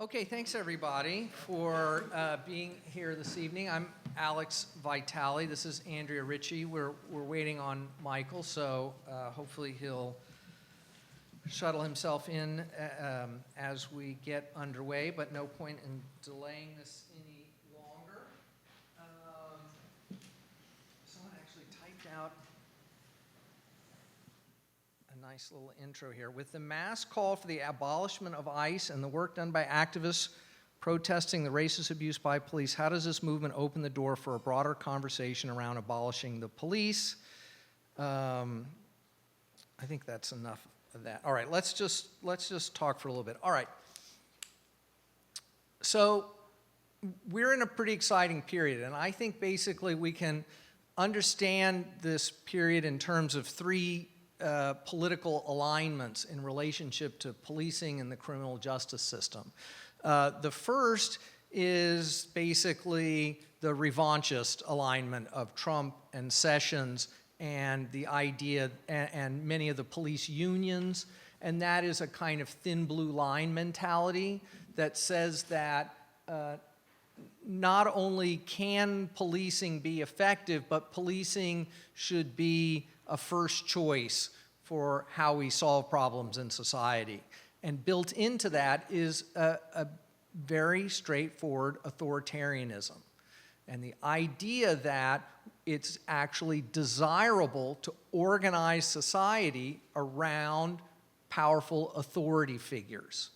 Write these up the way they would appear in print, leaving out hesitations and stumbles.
Okay, thanks everybody for being here this evening. I'm Alex Vitale. This is Andrea Ritchie. We're waiting on Mychal, so hopefully he'll shuttle himself in as we get underway, but no point in delaying this any longer. Someone actually typed out a nice little intro here. With the mass call for the abolishment of ICE and the work done by activists protesting the racist abuse by police, how does this movement open the door for a broader conversation around abolishing the police? I think that's enough of that. All right, let's just talk for a little bit. All right. So we're in a pretty exciting period, and I think basically we can understand this period in terms of three political alignments in relationship to policing and the criminal justice system. The first is basically the revanchist alignment of Trump and Sessions and the idea, and many of the police unions, and that is a kind of thin blue line mentality that says that not only can policing be effective, but policing should be a first choice for how we solve problems in society. And built into that is a very straightforward authoritarianism. And the idea that it's actually desirable to organize society around powerful authority figures.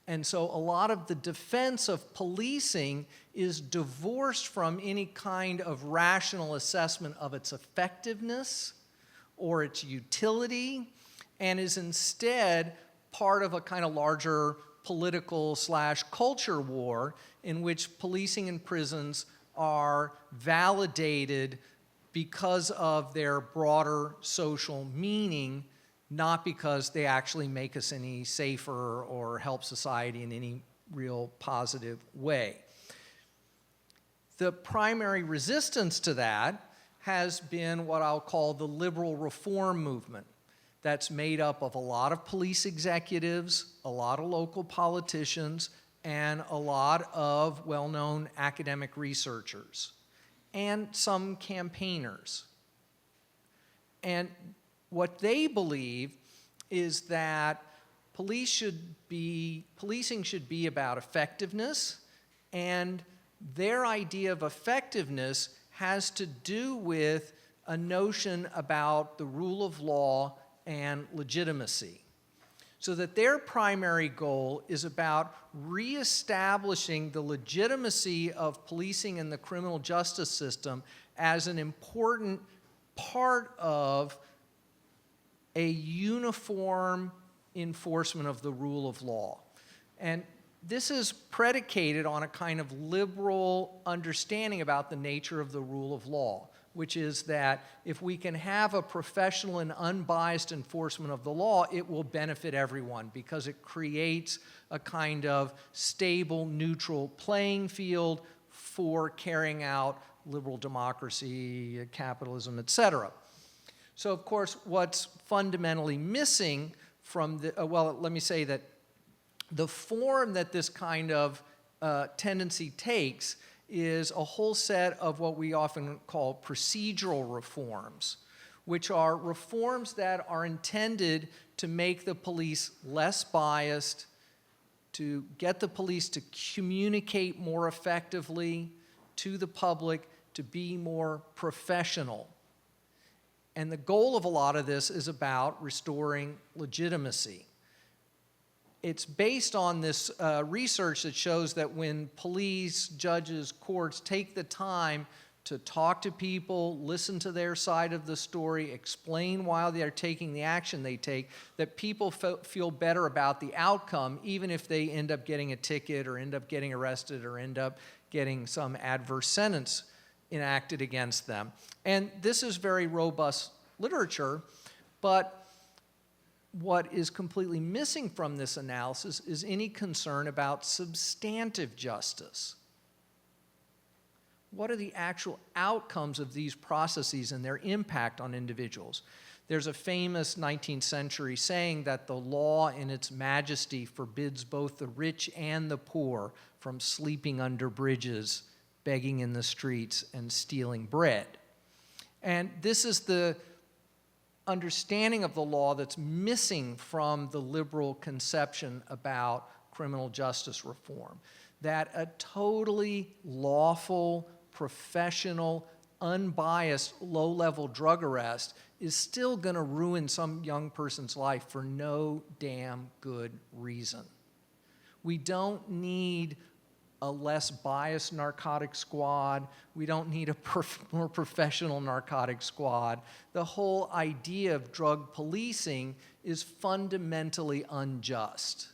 And so a lot of the defense of policing is divorced from any kind of rational assessment of its effectiveness or its utility, and is instead part of a kind of larger political/culture war in which policing and prisons are validated because of their broader social meaning, not because they actually make us any safer or help society in any real positive way. The primary resistance to that has been what I'll call the liberal reform movement. That's made up of a lot of police executives, a lot of local politicians, and a lot of well-known academic researchers, and some campaigners. And what they believe is that policing should be about effectiveness, and their idea of effectiveness has to do with a notion about the rule of law and legitimacy. So that their primary goal is about reestablishing the legitimacy of policing and the criminal justice system as an important part of a uniform enforcement of the rule of law. And this is predicated on a kind of liberal understanding about the nature of the rule of law, which is that if we can have a professional and unbiased enforcement of the law, it will benefit everyone because it creates a kind of stable, neutral playing field for carrying out liberal democracy, capitalism, etc. So, of course, what's fundamentally missing from the, let me say that the form that this kind of tendency takes is a whole set of what we often call procedural reforms, which are reforms that are intended to make the police less biased, to get the police to communicate more effectively to the public, to be more professional. And the goal of a lot of this is about restoring legitimacy. It's based on this research that shows that when police, judges, courts take the time to talk to people, listen to their side of the story, explain why they are taking the action they take, that people feel better about the outcome, even if they end up getting a ticket or end up getting arrested or end up getting some adverse sentence enacted against them. And this is very robust literature, but what is completely missing from this analysis is any concern about substantive justice. What are the actual outcomes of these processes and their impact on individuals? There's a famous 19th century saying that the law in its majesty forbids both the rich and the poor from sleeping under bridges, begging in the streets, and stealing bread. And this is the understanding of the law that's missing from the liberal conception about criminal justice reform. That a totally lawful, professional, unbiased, low-level drug arrest is still going to ruin some young person's life for no damn good reason. We don't need a less biased narcotic squad. We don't need a more professional narcotic squad. The whole idea of drug policing is fundamentally unjust.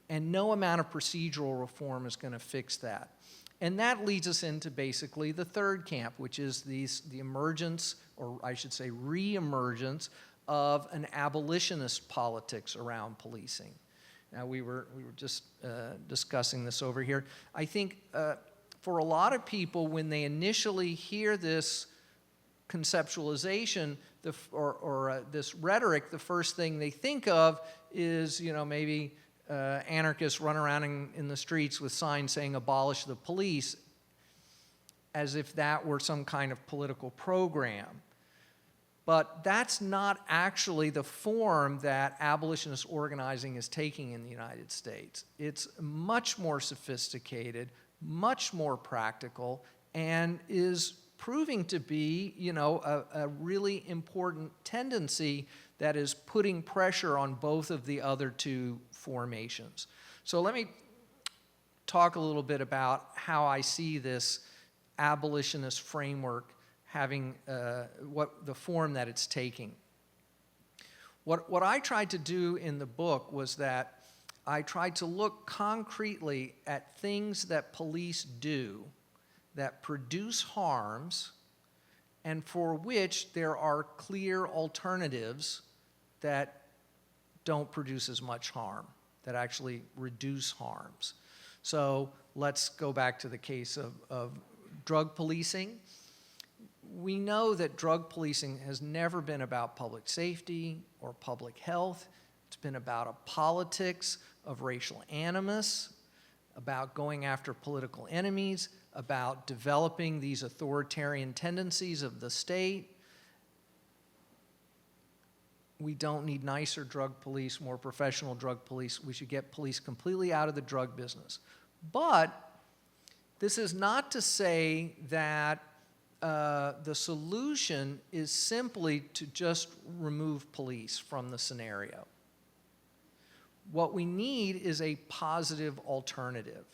And no amount of procedural reform is going to fix that. And that leads us into basically the third camp, which is the emergence, or I should say re-emergence, of an abolitionist politics around policing. Now, we were just discussing this over here. I think for a lot of people, when they initially hear this conceptualization or this rhetoric, the first thing they think of is, maybe anarchists run around in the streets with signs saying abolish the police, as if that were some kind of political program. But that's not actually the form that abolitionist organizing is taking in the United States. It's much more sophisticated, much more practical, and is proving to be, a really important tendency that is putting pressure on both of the other two formations. So let me talk a little bit about how I see this abolitionist framework having what the form that it's taking. What I tried to do in the book was that I tried to look concretely at things that police do that produce harms and for which there are clear alternatives that don't produce as much harm, that actually reduce harms. So let's go back to the case of drug policing. We know that drug policing has never been about public safety or public health. It's been about a politics of racial animus, about going after political enemies, about developing these authoritarian tendencies of the state. We don't need nicer drug police, more professional drug police. We should get police completely out of the drug business. But this is not to say that the solution is simply to just remove police from the scenario. What we need is a positive alternative.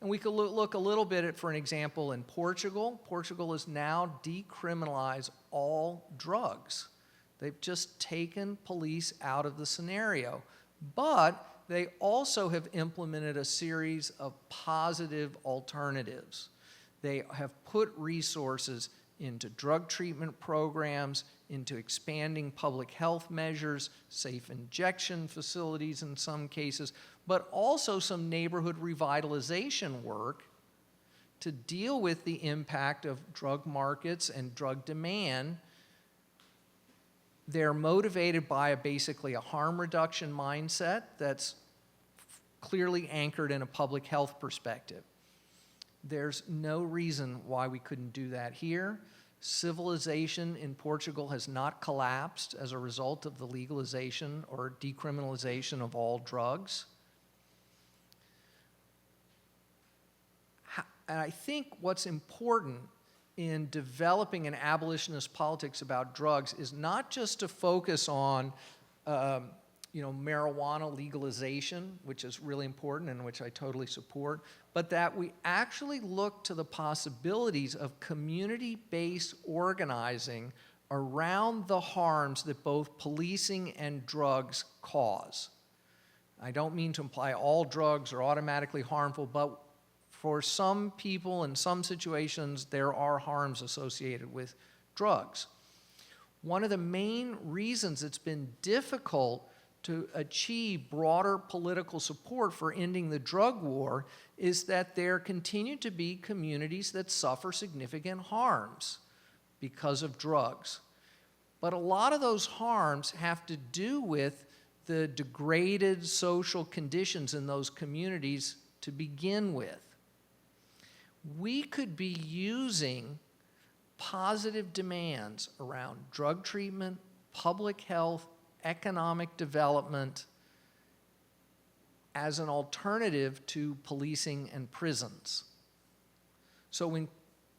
And we could look a little bit at, for an example, in Portugal. Portugal has now decriminalized all drugs. They've just taken police out of the scenario. But they also have implemented a series of positive alternatives. They have put resources into drug treatment programs, into expanding public health measures, safe injection facilities in some cases, but also some neighborhood revitalization work to deal with the impact of drug markets and drug demand. They're motivated by basically a harm reduction mindset that's clearly anchored in a public health perspective. There's no reason why we couldn't do that here. Civilization in Portugal has not collapsed as a result of the legalization or decriminalization of all drugs. And I think what's important in developing an abolitionist politics about drugs is not just to focus on marijuana legalization, which is really important and which I totally support, but that we actually look to the possibilities of community-based organizing around the harms that both policing and drugs cause. I don't mean to imply all drugs are automatically harmful, but for some people in some situations, there are harms associated with drugs. One of the main reasons it's been difficult to achieve broader political support for ending the drug war is that there continue to be communities that suffer significant harms because of drugs. But a lot of those harms have to do with the degraded social conditions in those communities to begin with. We could be using positive demands around drug treatment, public health, economic development as an alternative to policing and prisons. So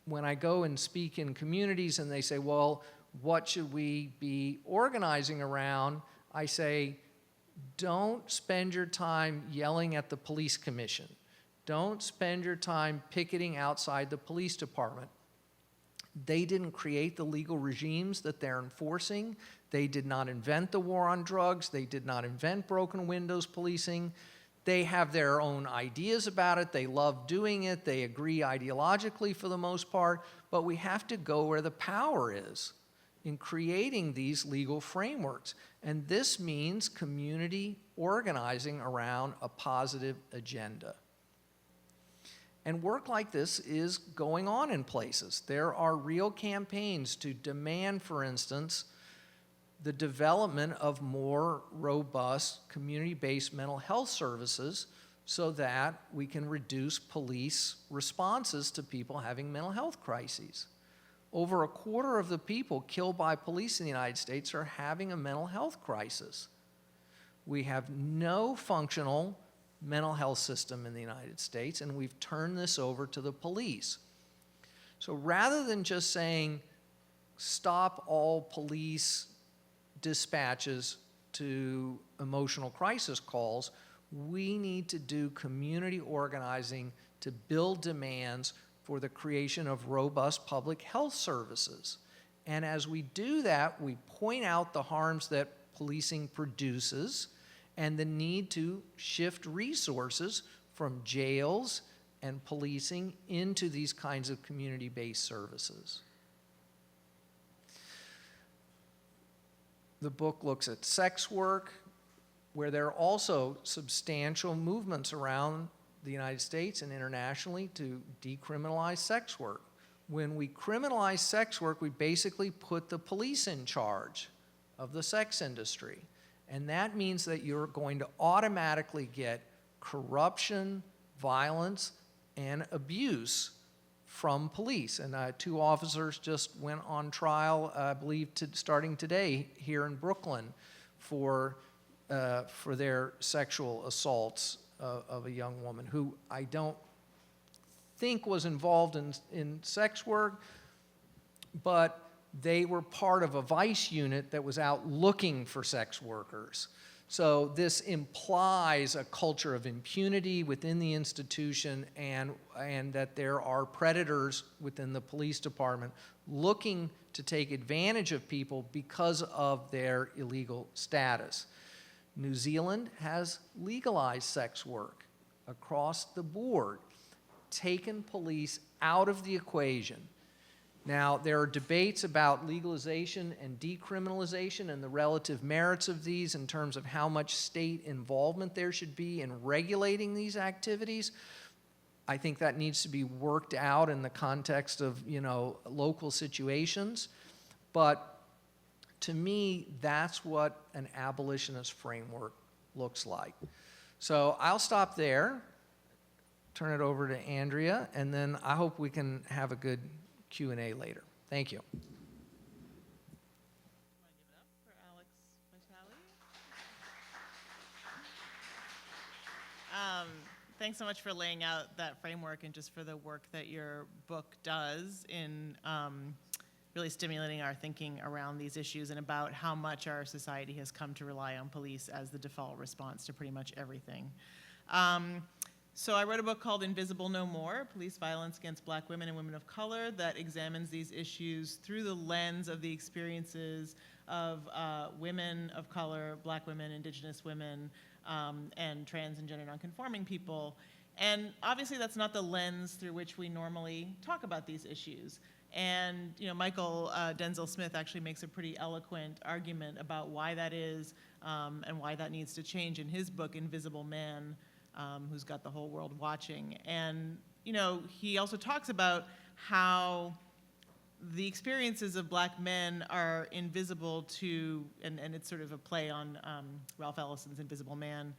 when I go and speak in communities and they say, well, what should we be organizing around? I say, don't spend your time yelling at the police commission. Don't spend your time picketing outside the police department. They didn't create the legal regimes that they're enforcing. They did not invent the war on drugs. They did not invent broken windows policing. They have their own ideas about it. They love doing it. They agree ideologically for the most part. But we have to go where the power is in creating these legal frameworks. And this means community organizing around a positive agenda. And work like this is going on in places. There are real campaigns to demand, for instance, the development of more robust community-based mental health services so that we can reduce police responses to people having mental health crises. Over a quarter of the people killed by police in the United States are having a mental health crisis. We have no functional mental health system in the United States, and we've turned this over to the police. So rather than just saying, stop all police dispatches to emotional crisis calls, we need to do community organizing to build demands for the creation of robust public health services. And as we do that, we point out the harms that policing produces and the need to shift resources from jails and policing into these kinds of community-based services. The book looks at sex work, where there are also substantial movements around the United States and internationally to decriminalize sex work. When we criminalize sex work, we basically put the police in charge of the sex industry. And that means that you're going to automatically get corruption, violence, and abuse from police. And 2 officers just went on trial, I believe, starting today here in Brooklyn for their sexual assaults of a young woman who I don't think was involved in sex work, but they were part of a vice unit that was out looking for sex workers. So this implies a culture of impunity within the institution and that there are predators within the police department looking to take advantage of people because of their illegal status. New Zealand has legalized sex work across the board, taken police out of the equation. Now, there are debates about legalization and decriminalization and the relative merits of these in terms of how much state involvement there should be in regulating these activities. I think that needs to be worked out in the context of, local situations. But to me, that's what an abolitionist framework looks like. So I'll stop there, turn it over to Andrea, and then I hope we can have a good Q&A later. Thank you. Want to give it up for Alex Vitale? Thanks so much for laying out that framework and just for the work that your book does in really stimulating our thinking around these issues and about how much our society has come to rely on police as the default response to pretty much everything. So I wrote a book called Invisible No More, Police Violence Against Black Women and Women of Color, that examines these issues through the lens of the experiences of women of color, Black women, Indigenous women, and trans and gender nonconforming people. And obviously that's not the lens through which we normally talk about these issues. And Mychal Denzel Smith actually makes a pretty eloquent argument about why that is and why that needs to change in his book, Invisible Man, who's got the whole world watching. And he also talks about how the experiences of black men are invisible to, and it's sort of a play on Ralph Ellison's Invisible Man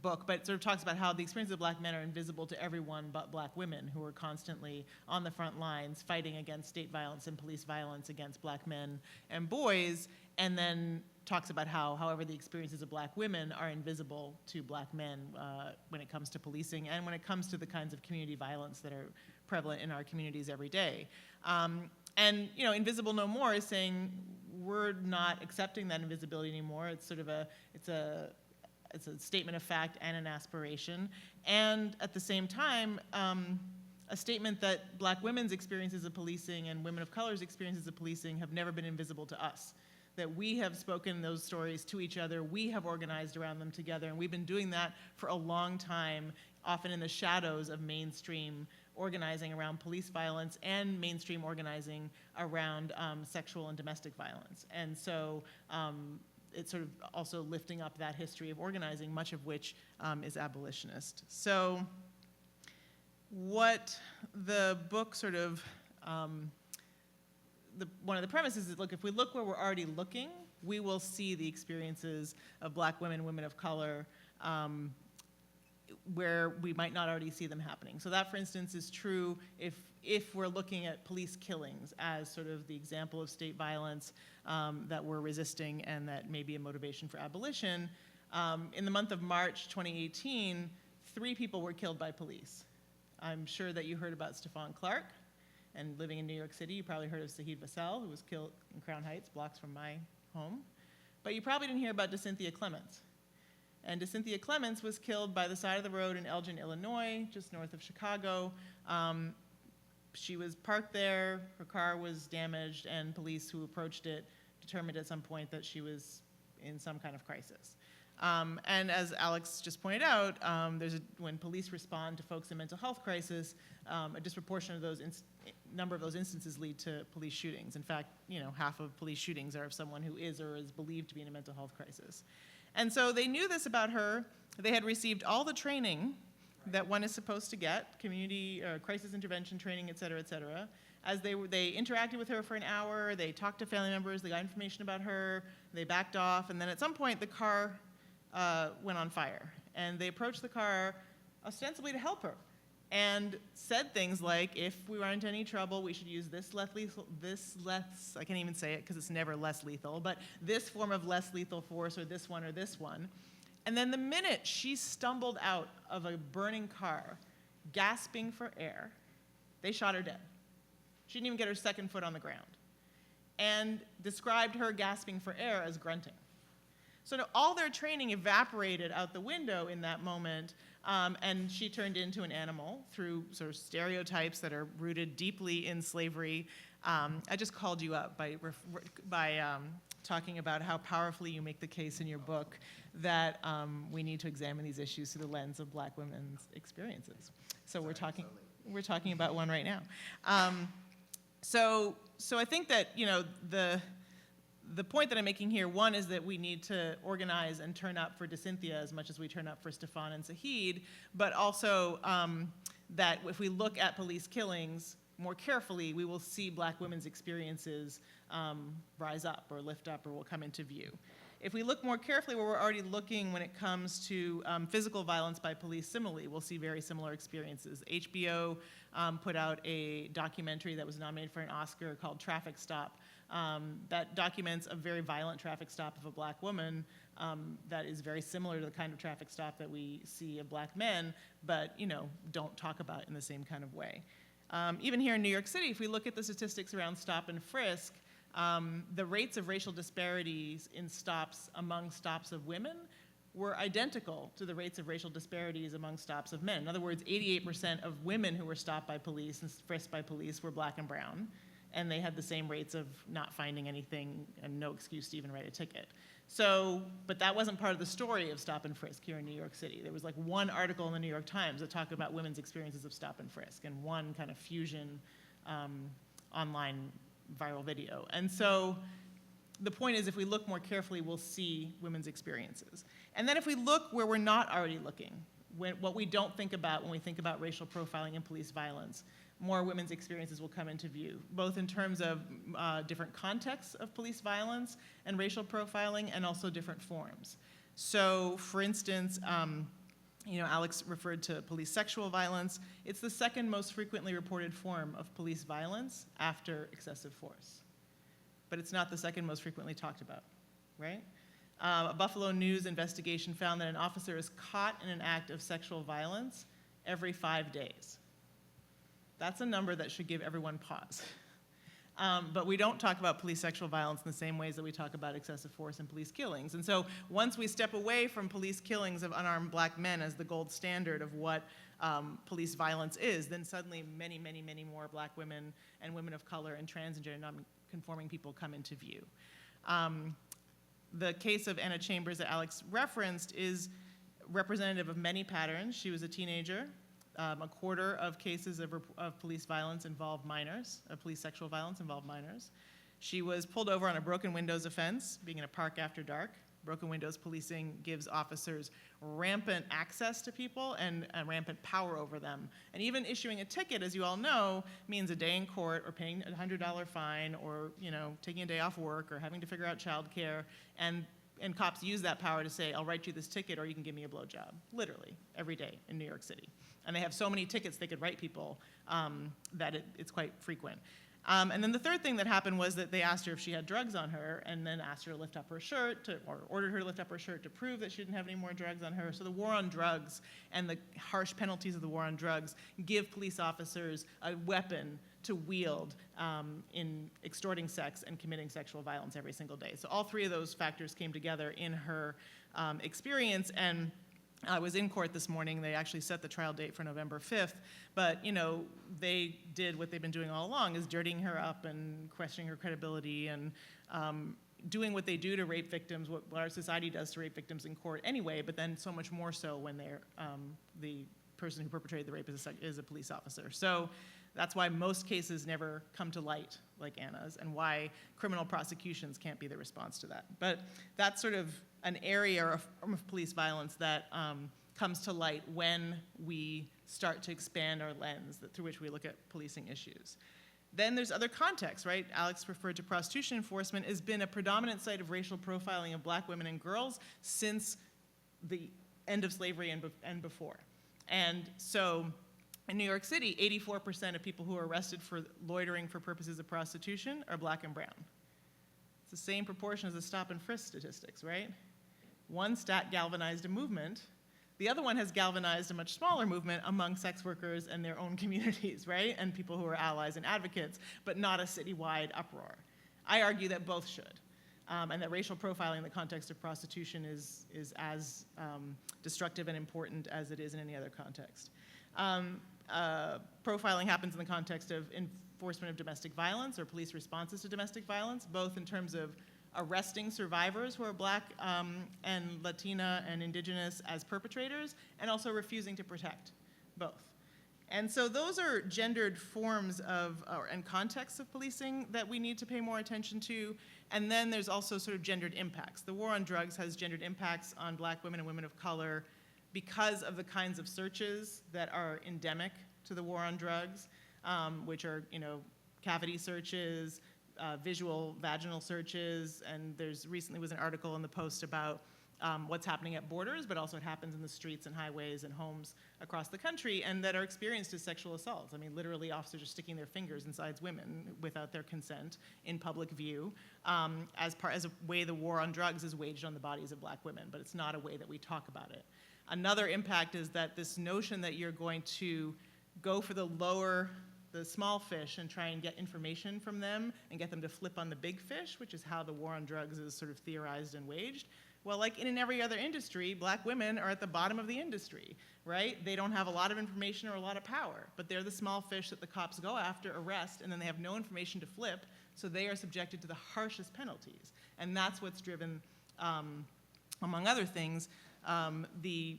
book, but it sort of talks about how the experiences of black men are invisible to everyone but black women, who are constantly on the front lines fighting against state violence and police violence against black men and boys, and then talks about how, however, the experiences of black women are invisible to black men when it comes to policing and when it comes to the kinds of community violence that are prevalent in our communities every day. And Invisible No More is saying we're not accepting that invisibility anymore. It's sort of it's a statement of fact and an aspiration. And at the same time, a statement that black women's experiences of policing and women of color's experiences of policing have never been invisible to us. That we have spoken those stories to each other, we have organized around them together, and we've been doing that for a long time, often in the shadows of mainstream organizing around police violence and mainstream organizing around sexual and domestic violence. And so it's sort of also lifting up that history of organizing, much of which is abolitionist. So what the book sort of, one of the premises is, look, if we look where we're already looking, we will see the experiences of black women, women of color, where we might not already see them happening. So that, for instance, is true if we're looking at police killings as sort of the example of state violence that we're resisting and that may be a motivation for abolition. In the month of March 2018, 3 people were killed by police. I'm sure that you heard about Stephon Clark, and living in New York City, you probably heard of Sahid Vassell, who was killed in Crown Heights, blocks from my home. But you probably didn't hear about DeCynthia Clements. And DeCynthia Clements was killed by the side of the road in Elgin, Illinois, just north of Chicago. She was parked there, her car was damaged, and police who approached it determined at some point that she was in some kind of crisis. And as Alex just pointed out, when police respond to folks in mental health crisis, a disproportionate number of those instances lead to police shootings. In fact, half of police shootings are of someone who is or is believed to be in a mental health crisis. And so they knew this about her. They had received all the training that one is supposed to get, community crisis intervention training, et cetera, et cetera. As they interacted with her for an hour, they talked to family members, they got information about her, they backed off, and then at some point the car went on fire. And they approached the car ostensibly to help her and said things like, if we run into any trouble, we should use I can't even say it because it's never less lethal, but this form of less lethal force or this one or this one. And then the minute she stumbled out of a burning car, gasping for air, they shot her dead. She didn't even get her second foot on the ground, and described her gasping for air as grunting. So all their training evaporated out the window in that moment, and she turned into an animal through sort of stereotypes that are rooted deeply in slavery. I just called you up by talking about how powerfully you make the case in your book that we need to examine these issues through the lens of black women's experiences. So we're talking about one right now. So I think that the point that I'm making here, one, is that we need to organize and turn up for DeCynthia as much as we turn up for Stephon and Sahid, but also that if we look at police killings more carefully, we will see black women's experiences rise up or lift up or will come into view. If we look more carefully where we're already looking when it comes to physical violence by police, similarly, we'll see very similar experiences. HBO put out a documentary that was nominated for an Oscar called Traffic Stop, that documents a very violent traffic stop of a black woman that is very similar to the kind of traffic stop that we see of black men, but don't talk about it in the same kind of way. Even here in New York City, if we look at the statistics around stop and frisk, the rates of racial disparities in stops among stops of women were identical to the rates of racial disparities among stops of men. In other words, 88% of women who were stopped by police and frisked by police were black and brown, and they had the same rates of not finding anything and no excuse to even write a ticket. So, but that wasn't part of the story of stop and frisk here in New York City. There was like one article in the New York Times that talked about women's experiences of stop and frisk, and one kind of fusion online viral video. And so the point is, if we look more carefully, we'll see women's experiences. And then if we look where we're not already looking, what we don't think about when we think about racial profiling and police violence. More women's experiences will come into view, both in terms of different contexts of police violence and racial profiling, and also different forms. So, for instance, Alex referred to police sexual violence. It's the second most frequently reported form of police violence after excessive force. But it's not the second most frequently talked about, right? A Buffalo News investigation found that an officer is caught in an act of sexual violence every 5 days. That's a number that should give everyone pause. But we don't talk about police sexual violence in the same ways that we talk about excessive force and police killings. And so once we step away from police killings of unarmed black men as the gold standard of what police violence is, then suddenly many, many, many more black women and women of color and trans and gender non-conforming people come into view. The case of Anna Chambers that Alex referenced is representative of many patterns. She was a teenager. A quarter of cases of police violence involved minors, of police sexual violence involved minors. She was pulled over on a broken windows offense, being in a park after dark. Broken windows policing gives officers rampant access to people and rampant power over them. And even issuing a ticket, as you all know, means a day in court or paying a $100 fine or taking a day off work or having to figure out childcare. And cops use that power to say, I'll write you this ticket or you can give me a blowjob, literally, every day in New York City. And they have so many tickets they could write people that it's quite frequent. And then the third thing that happened was that they asked her if she had drugs on her and then asked her to lift up her shirt or ordered her to lift up her shirt to prove that she didn't have any more drugs on her. So the war on drugs and the harsh penalties of the war on drugs give police officers a weapon to wield in extorting sex and committing sexual violence every single day. So all three of those factors came together in her experience. And I was in court this morning. They actually set the trial date for November 5th. But, they did what they've been doing all along, is dirtying her up and questioning her credibility and doing what they do to rape victims, what our society does to rape victims in court anyway, but then so much more so when they're the person who perpetrated the rape is a police officer. So that's why most cases never come to light like Anna's, and why criminal prosecutions can't be the response to that. But that's sort of an area or a form of police violence that comes to light when we start to expand our lens through which we look at policing issues. Then there's other contexts, right? Alex referred to prostitution enforcement as been a predominant site of racial profiling of black women and girls since the end of slavery and before. And so in New York City, 84% of people who are arrested for loitering for purposes of prostitution are black and brown. It's the same proportion as the stop and frisk statistics, right? One stat galvanized a movement. The other one has galvanized a much smaller movement among sex workers and their own communities, right? And people who are allies and advocates, but not a citywide uproar. I argue that both should. And that racial profiling in the context of prostitution is as destructive and important as it is in any other context. Profiling happens in the context of enforcement of domestic violence or police responses to domestic violence, both in terms of arresting survivors who are black and Latina and indigenous as perpetrators, and also refusing to protect, both. And so those are gendered forms of, and contexts of policing that we need to pay more attention to. And then there's also sort of gendered impacts. The war on drugs has gendered impacts on black women and women of color because of the kinds of searches that are endemic to the war on drugs, which are, cavity searches, visual vaginal searches, and there's recently was an article in the Post about what's happening at borders, but also it happens in the streets and highways and homes across the country, and that are experienced as sexual assaults. I mean, literally officers are sticking their fingers inside women without their consent in public view, as a way the war on drugs is waged on the bodies of black women, but it's not a way that we talk about it. Another impact is that this notion that you're going to go for the small fish and try and get information from them and get them to flip on the big fish, which is how the war on drugs is sort of theorized and waged. Well, like in every other industry, black women are at the bottom of the industry, right? They don't have a lot of information or a lot of power, but they're the small fish that the cops go after, arrest, and then they have no information to flip, so they are subjected to the harshest penalties. And that's what's driven, among other things, the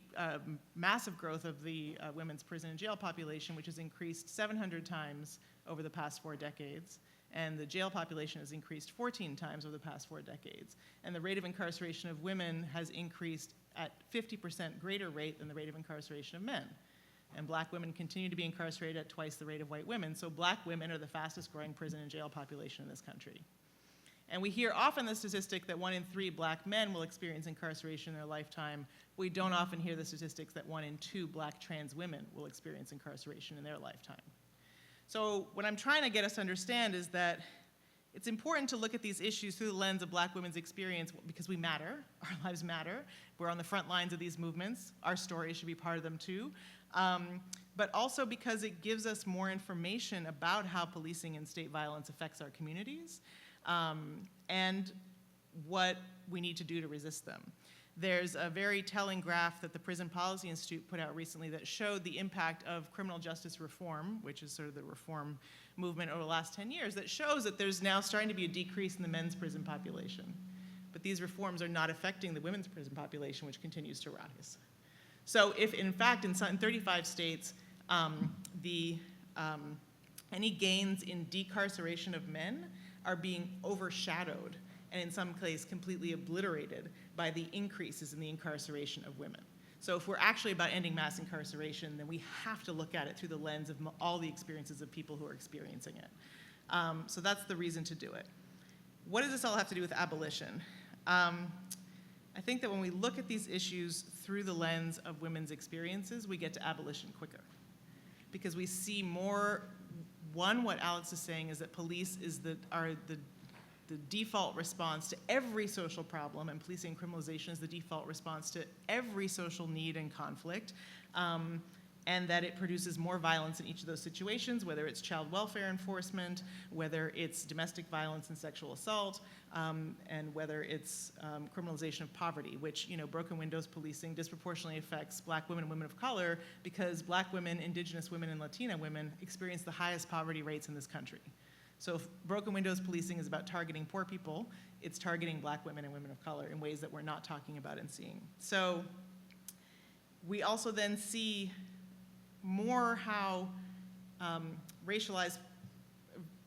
massive growth of the women's prison and jail population, which has increased 700 times over the past 4 decades. And the jail population has increased 14 times over the past 4 decades. And the rate of incarceration of women has increased at 50% greater rate than the rate of incarceration of men. And black women continue to be incarcerated at twice the rate of white women. So black women are the fastest growing prison and jail population in this country. And we hear often the statistic that 1 in 3 black men will experience incarceration in their lifetime. We don't often hear the statistics that 1 in 2 black trans women will experience incarceration in their lifetime. So what I'm trying to get us to understand is that it's important to look at these issues through the lens of black women's experience because we matter, our lives matter. We're on the front lines of these movements. Our stories should be part of them too. But also because it gives us more information about how policing and state violence affects our communities and what we need to do to resist them. There's a very telling graph that the Prison Policy Institute put out recently that showed the impact of criminal justice reform, which is sort of the reform movement over the last 10 years, that shows that there's now starting to be a decrease in the men's prison population. But these reforms are not affecting the women's prison population, which continues to rise. So if, in fact, in 35 states, any gains in decarceration of men are being overshadowed and in some cases completely obliterated by the increases in the incarceration of women. So if we're actually about ending mass incarceration, then we have to look at it through the lens of all the experiences of people who are experiencing it. So that's the reason to do it. What does this all have to do with abolition? I think that when we look at these issues through the lens of women's experiences, we get to abolition quicker. Because we see more, one, what Alex is saying is that police are the default response to every social problem, and policing and criminalization is the default response to every social need and conflict, and that it produces more violence in each of those situations, whether it's child welfare enforcement, whether it's domestic violence and sexual assault, and whether it's criminalization of poverty, which, broken windows policing disproportionately affects black women and women of color because black women, indigenous women, and Latina women experience the highest poverty rates in this country. So if broken windows policing is about targeting poor people, it's targeting black women and women of color in ways that we're not talking about and seeing. So we also then see more how racialized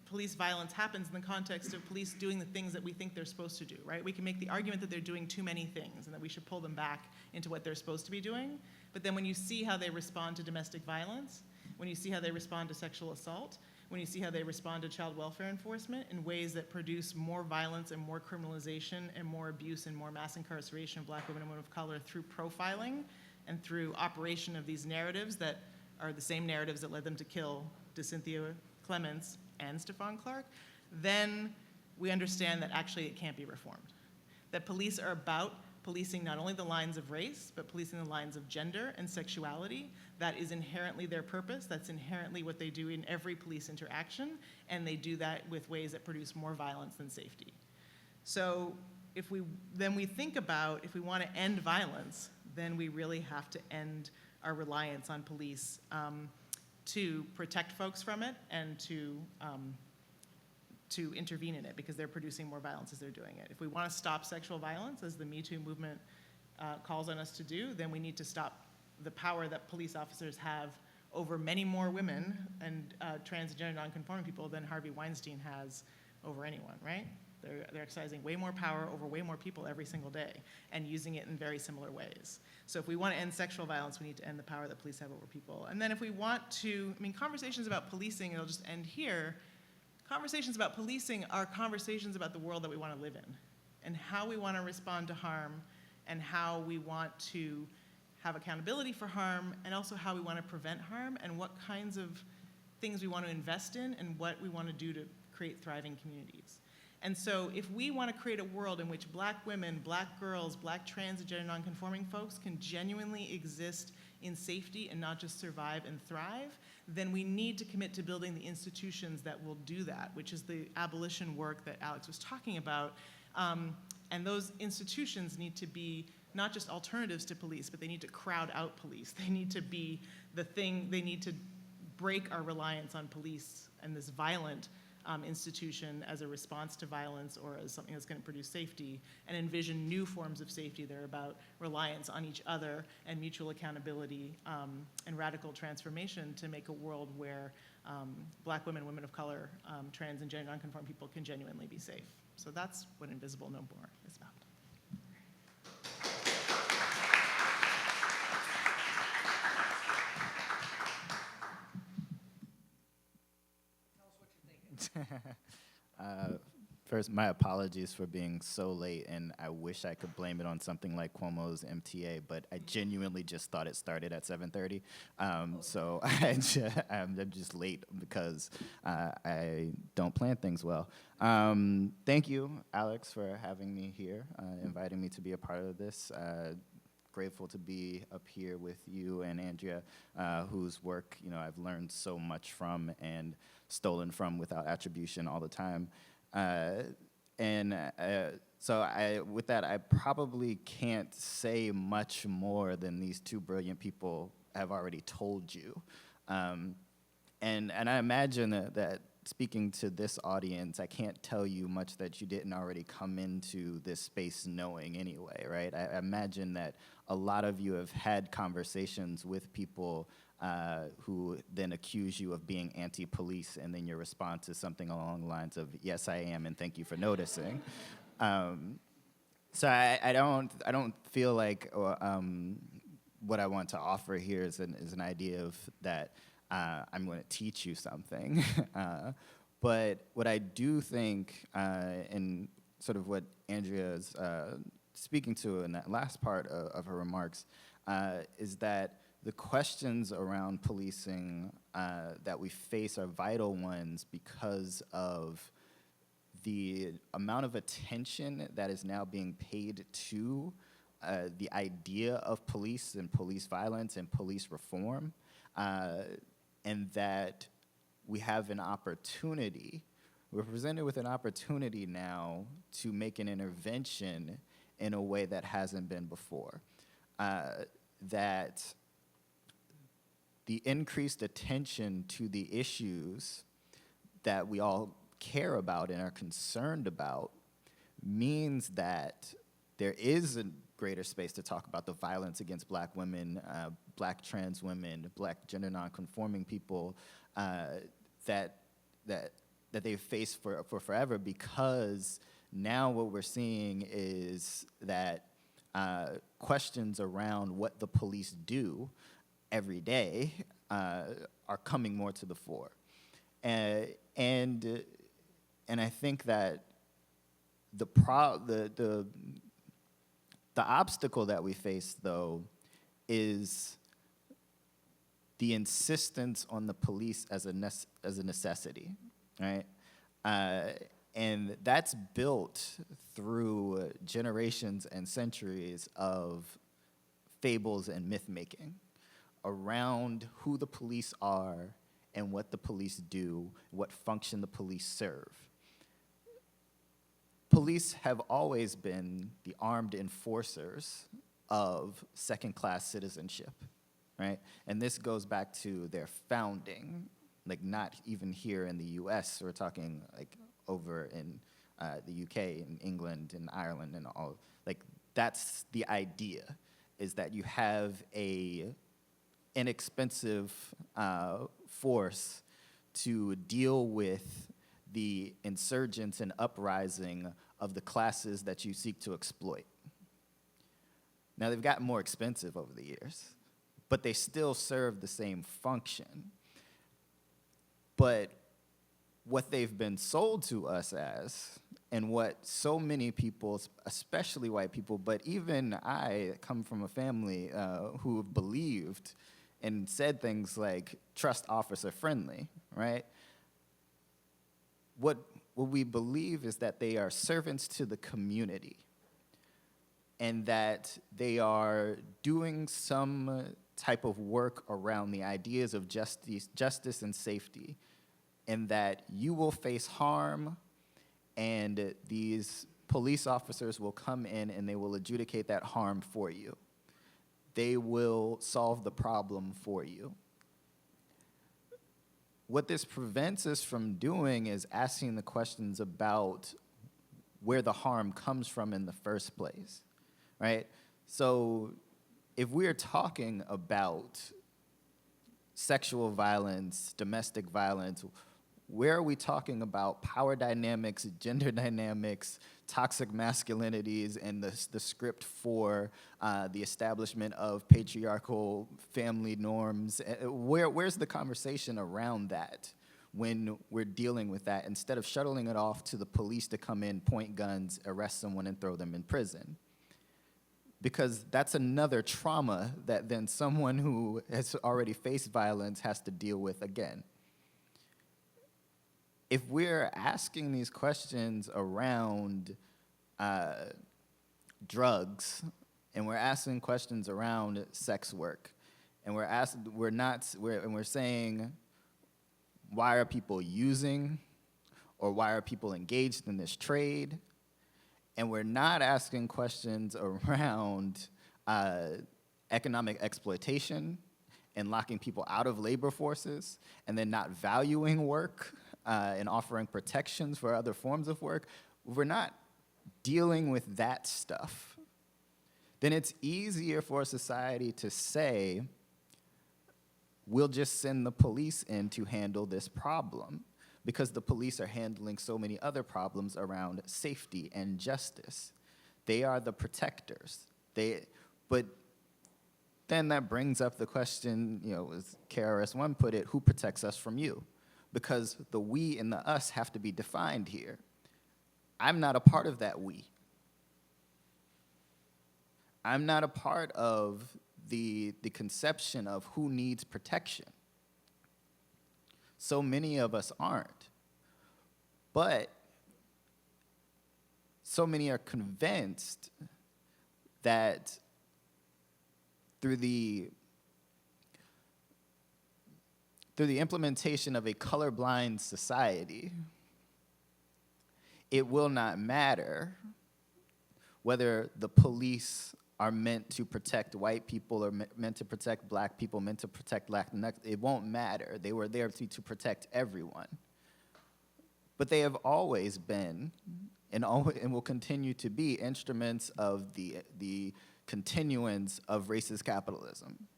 police violence happens in the context of police doing the things that we think they're supposed to do, right? We can make the argument that they're doing too many things and that we should pull them back into what they're supposed to be doing. But then when you see how they respond to domestic violence, when you see how they respond to sexual assault, when you see how they respond to child welfare enforcement in ways that produce more violence and more criminalization and more abuse and more mass incarceration of black women and women of color through profiling and through operation of these narratives that are the same narratives that led them to kill DeCynthia Clements and Stephon Clark, then we understand that actually it can't be reformed. That police are about policing not only the lines of race, but policing the lines of gender and sexuality. That is inherently their purpose. That's inherently what they do in every police interaction, and they do that with ways that produce more violence than safety. So if we think about, if we want to end violence, then we really have to end our reliance on police to protect folks from it and to intervene in it because they're producing more violence as they're doing it. If we want to stop sexual violence, as the Me Too movement calls on us to do, then we need to stop the power that police officers have over many more women and trans and gender nonconforming people than Harvey Weinstein has over anyone, right? They're exercising way more power over way more people every single day and using it in very similar ways. So if we want to end sexual violence, we need to end the power that police have over people. And then if we want to, conversations about policing, it'll just end here. Conversations about policing are conversations about the world that we want to live in and how we want to respond to harm and how we want to have accountability for harm and also how we want to prevent harm and what kinds of things we want to invest in and what we want to do to create thriving communities. And so if we want to create a world in which black women, black girls, black trans and gender nonconforming folks can genuinely exist in safety and not just survive and thrive, then we need to commit to building the institutions that will do that, which is the abolition work that Alex was talking about. And those institutions need to be not just alternatives to police, but they need to crowd out police. They need to be the thing, they need to break our reliance on police and this violent institution as a response to violence or as something that's going to produce safety, and envision new forms of safety that are about reliance on each other and mutual accountability and radical transformation to make a world where black women, women of color, trans and gender nonconforming people can genuinely be safe. So that's what Invisible No More is about. First, my apologies for being so late, and I wish I could blame it on something like Cuomo's MTA, but I genuinely just thought it started at 7:30. So I'm just late because I don't plan things well. Thank you, Alex, for having me here, inviting me to be a part of this. Grateful to be up here with you and Andrea, whose work I've learned so much from and stolen from without attribution all the time. With that, I probably can't say much more than these two brilliant people have already told you. And I imagine that speaking to this audience, I can't tell you much that you didn't already come into this space knowing anyway, right? I imagine that a lot of you have had conversations with people who then accuse you of being anti-police, and then your response is something along the lines of, yes, I am, and thank you for noticing. So I don't feel like what I want to offer here is an idea of that I'm going to teach you something. But what I do think, and sort of what Andrea is speaking to in that last part of her remarks, is that the questions around policing that we face are vital ones because of the amount of attention that is now being paid to the idea of police and police violence and police reform, and that we have an opportunity, we're presented with an opportunity now to make an intervention in a way that hasn't been before. That the increased attention to the issues that we all care about and are concerned about means that there is a greater space to talk about the violence against Black women, Black trans women, Black gender nonconforming people that they've faced for forever, because now what we're seeing is that questions around what the police do every day are coming more to the fore. And I think that the obstacle that we face, though, is the insistence on the police as a necessity, right? And that's built through generations and centuries of fables and myth-making around who the police are and what the police do, what function the police serve. Police have always been the armed enforcers of second-class citizenship, right? And this goes back to their founding, like not even here in the US, we're talking like over in the UK and England and Ireland and all, like that's the idea, is that you have a inexpensive force to deal with the insurgence and uprising of the classes that you seek to exploit. Now, they've gotten more expensive over the years, but they still serve the same function. But what they've been sold to us as, and what so many people, especially white people, but even I come from a family who have believed and said things like, trust officer friendly, right? What we believe is that they are servants to the community, and that they are doing some type of work around the ideas of justice and safety, and that you will face harm, and these police officers will come in and they will adjudicate that harm for you. They will solve the problem for you. What this prevents us from doing is asking the questions about where the harm comes from in the first place, right? So if we're talking about sexual violence, domestic violence, where are we talking about power dynamics, gender dynamics, toxic masculinities, and the script for the establishment of patriarchal family norms? Where's the conversation around that? when we're dealing with that, instead of shuttling it off to the police to come in, point guns, arrest someone, and throw them in prison. Because that's another trauma that then someone who has already faced violence has to deal with again. If we're asking these questions around drugs, and we're asking questions around sex work, and we're saying, why are people using, or why are people engaged in this trade? And we're not asking questions around economic exploitation and locking people out of labor forces, and then not valuing work and offering protections for other forms of work. We're not dealing with that stuff. Then it's easier for a society to say, we'll just send the police in to handle this problem, because the police are handling so many other problems around safety and justice. They are the protectors. But then that brings up the question, as KRS-One put it, who protects us from you? Because the we and the us have to be defined here. I'm not a part of that we. I'm not a part of the conception of who needs protection. So many of us aren't. But so many are convinced that through the implementation of a colorblind society, it will not matter whether the police are meant to protect white people or meant to protect black people, meant to protect Latinx. It won't matter. They were there to protect everyone. But they have always been, and will continue to be, instruments of the continuance of racist capitalism.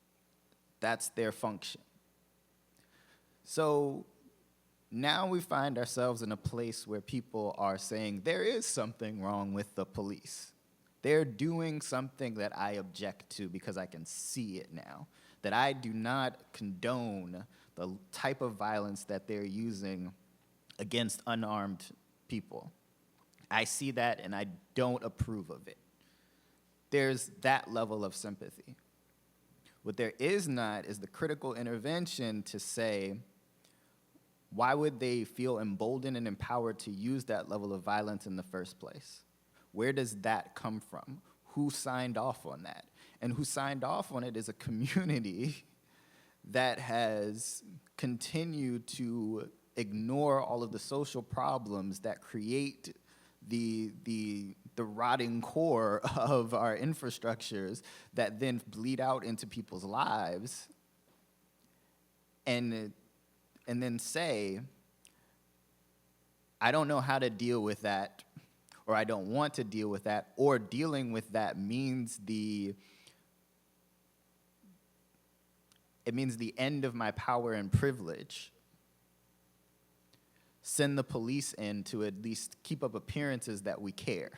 That's their function. So now we find ourselves in a place where people are saying there is something wrong with the police. They're doing something that I object to because I can see it now, that I do not condone the type of violence that they're using against unarmed people. I see that and I don't approve of it. There's that level of sympathy. What there is not is the critical intervention to say, why would they feel emboldened and empowered to use that level of violence in the first place? Where does that come from? Who signed off on that? And who signed off on it is a community that has continued to ignore all of the social problems that create the rotting core of our infrastructures that then bleed out into people's lives, and then say, I don't know how to deal with that, or I don't want to deal with that, or dealing with that means the end of my power and privilege. Send the police in to at least keep up appearances that we care.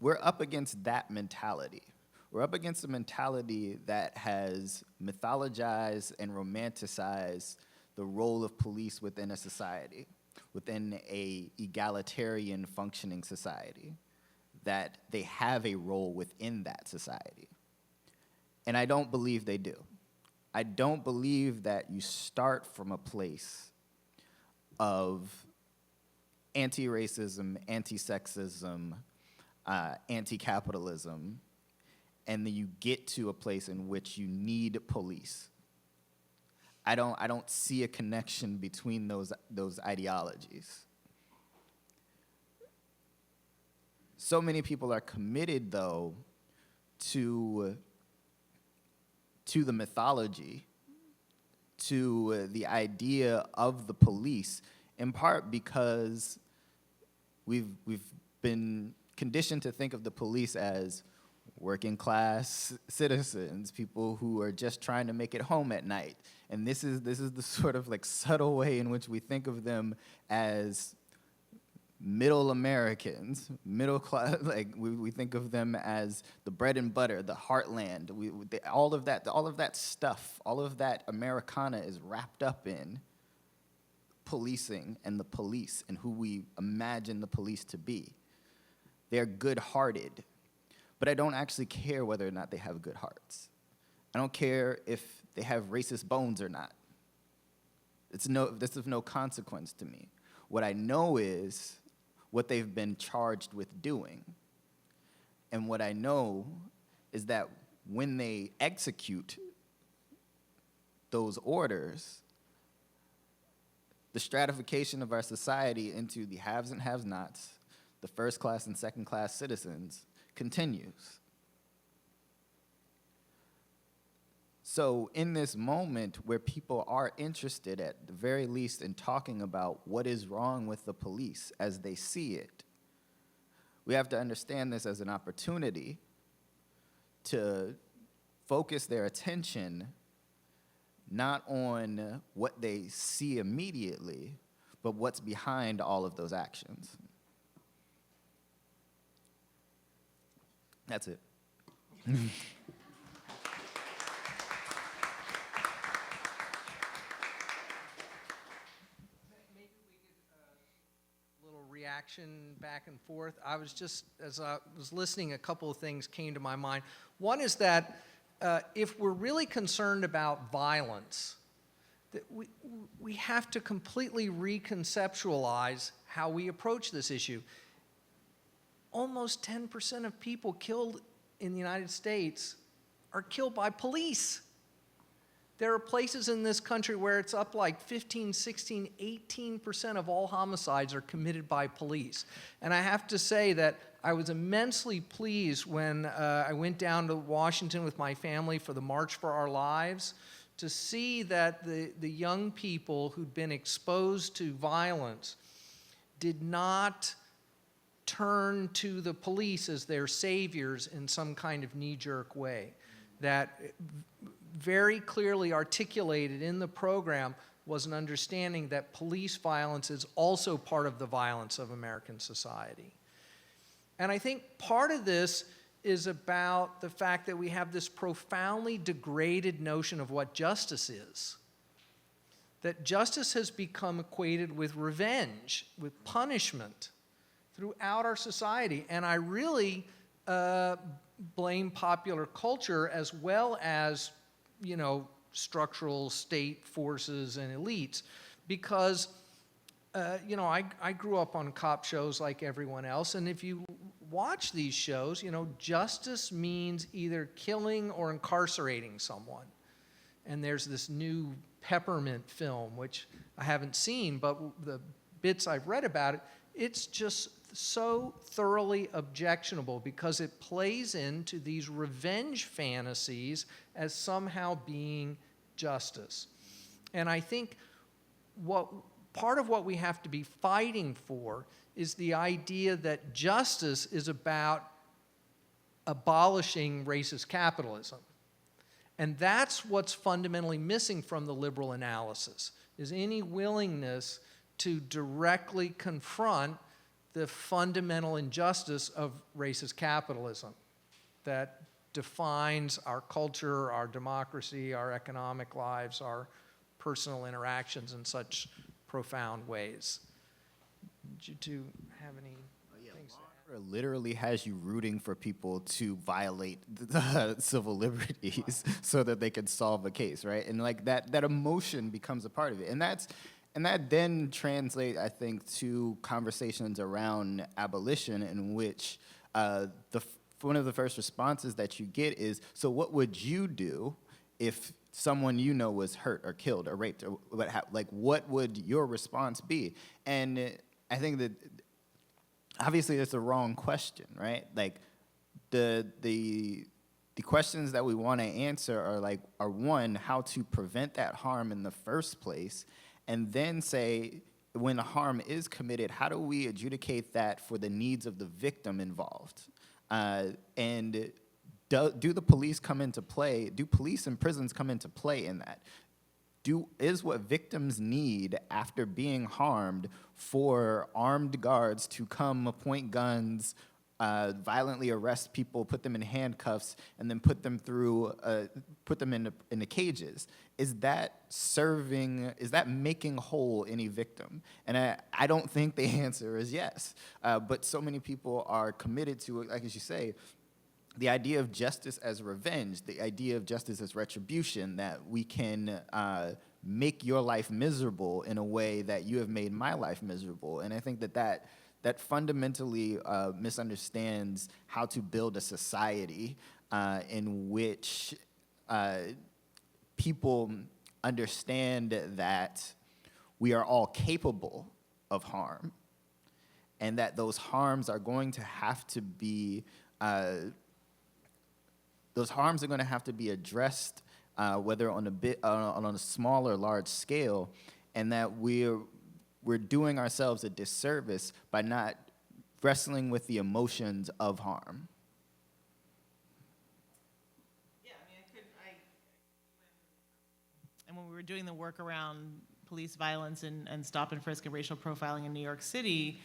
We're up against that mentality. We're up against a mentality that has mythologized and romanticized the role of police within a society, within a egalitarian functioning society, that they have a role within that society. And I don't believe they do. I don't believe that you start from a place of anti-racism, anti-sexism, anti-capitalism, and then you get to a place in which you need police. I don't see a connection between those ideologies. So many people are committed, though, to the mythology, to the idea of the police, in part because we've been conditioned to think of the police as working class citizens, people who are just trying to make it home at night. And this is the sort of like subtle way in which we think of them as middle Americans, middle class, like we think of them as the bread and butter, the heartland. All of that stuff, all of that Americana is wrapped up in policing and the police and who we imagine the police to be. They're good-hearted, but I don't actually care whether or not they have good hearts. I don't care if they have racist bones or not. This is of no consequence to me. What I know is what they've been charged with doing. And what I know is that when they execute those orders, the stratification of our society into the haves and have-nots, the first-class and second-class citizens, continues. So in this moment where people are interested, at the very least, in talking about what is wrong with the police as they see it, we have to understand this as an opportunity to focus their attention not on what they see immediately, but what's behind all of those actions. That's it. Reaction back and forth. I was just, as I was listening, a couple of things came to my mind. One is that if we're really concerned about violence, that we have to completely reconceptualize how we approach this issue. Almost 10% of people killed in the United States are killed by police. There are places in this country where it's up like 15, 16, 18% of all homicides are committed by police. And I have to say that I was immensely pleased when I went down to Washington with my family for the March for Our Lives to see that the young people who'd been exposed to violence did not turn to the police as their saviors in some kind of knee-jerk way. That very clearly articulated in the program was an understanding that police violence is also part of the violence of American society. And I think part of this is about the fact that we have this profoundly degraded notion of what justice is. That justice has become equated with revenge, with punishment throughout our society. And I really blame popular culture as well as structural state forces and elites, because, I grew up on cop shows like everyone else, and if you watch these shows, justice means either killing or incarcerating someone. And there's this new Peppermint film, which I haven't seen, but the bits I've read about it, it's just so thoroughly objectionable because it plays into these revenge fantasies as somehow being justice. And I think part of what we have to be fighting for is the idea that justice is about abolishing racist capitalism. And that's what's fundamentally missing from the liberal analysis, is any willingness to directly confront the fundamental injustice of racist capitalism that defines our culture, our democracy, our economic lives, our personal interactions in such profound ways. Did you two have any things to add? Literally has you rooting for people to violate the civil liberties so that they can solve a case, right? And like that emotion becomes a part of it. And that then translates, I think, to conversations around abolition, in which one of the first responses that you get is, so what would you do if someone you know was hurt or killed or raped? Or what would your response be? And I think that obviously it's a wrong question, right? Like the questions that we want to answer are one, how to prevent that harm in the first place, and then say, when a harm is committed, how do we adjudicate that for the needs of the victim involved? And do the police come into play? Do police and prisons come into play in that? is what victims need after being harmed for armed guards to come point guns, violently arrest people, put them in handcuffs, and then put them in the cages. Is that making whole any victim? And I don't think the answer is yes. But so many people are committed to, like as you say, the idea of justice as revenge, the idea of justice as retribution, that we can make your life miserable in a way that you have made my life miserable. And I think that fundamentally misunderstands how to build a society in which people understand that we are all capable of harm, and that those harms are going to have to be addressed, whether on a small or large scale, and that we're doing ourselves a disservice by not wrestling with the emotions of harm. Yeah, I mean, and when we were doing the work around police violence and stop and frisk and racial profiling in New York City,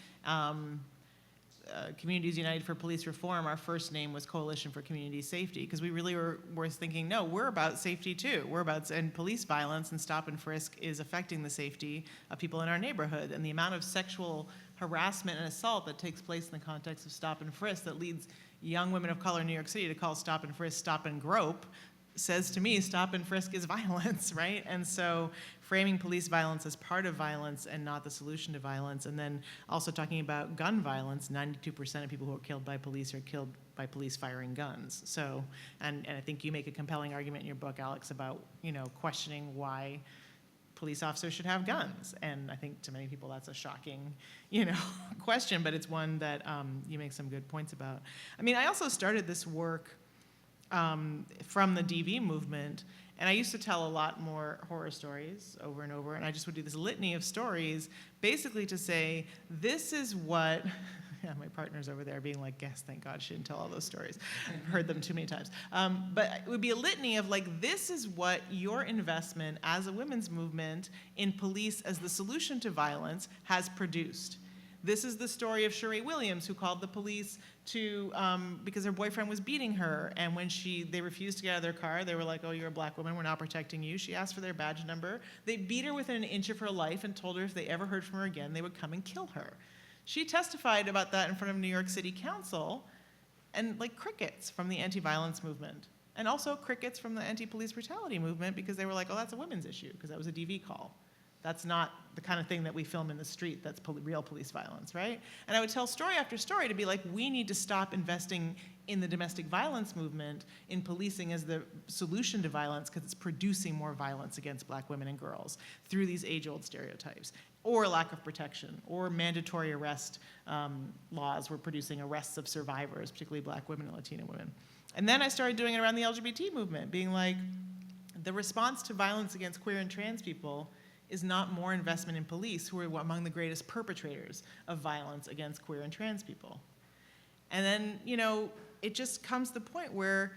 Communities United for Police Reform, our first name was Coalition for Community Safety, because we really were thinking, no, we're about safety too. And police violence and stop and frisk is affecting the safety of people in our neighborhood. And the amount of sexual harassment and assault that takes place in the context of stop and frisk that leads young women of color in New York City to call stop and frisk stop and grope says to me, stop and frisk is violence, right? And so framing police violence as part of violence and not the solution to violence, and then also talking about gun violence, 92% of people who are killed by police are killed by police firing guns. So, and I think you make a compelling argument in your book, Alex, about, questioning why police officers should have guns. And I think to many people that's a shocking, question, but it's one that you make some good points about. I mean, I also started this work from the DV movement, and I used to tell a lot more horror stories over and over, and I just would do this litany of stories, basically to say, this is what, yeah, my partner's over there being like, yes, thank God she didn't tell all those stories. I've heard them too many times. But it would be a litany of like, this is what your investment as a women's movement in police as the solution to violence has produced. This is the story of Sheree Williams, who called the police because her boyfriend was beating her, and when they refused to get out of their car, they were like, oh, you're a black woman, we're not protecting you. She asked for their badge number. They beat her within an inch of her life and told her if they ever heard from her again, they would come and kill her. She testified about that in front of New York City Council, and like crickets from the anti-violence movement, and also crickets from the anti-police brutality movement, because they were like, oh, that's a women's issue, because that was a DV call. That's not the kind of thing that we film in the street. That's real police violence, right? And I would tell story after story to be like, we need to stop investing in the domestic violence movement, in policing as the solution to violence, because it's producing more violence against black women and girls through these age-old stereotypes, or lack of protection, or mandatory arrest laws. We're producing arrests of survivors, particularly black women and Latina women. And then I started doing it around the LGBT movement, being like, the response to violence against queer and trans people is not more investment in police, who are among the greatest perpetrators of violence against queer and trans people. And then, it just comes to the point where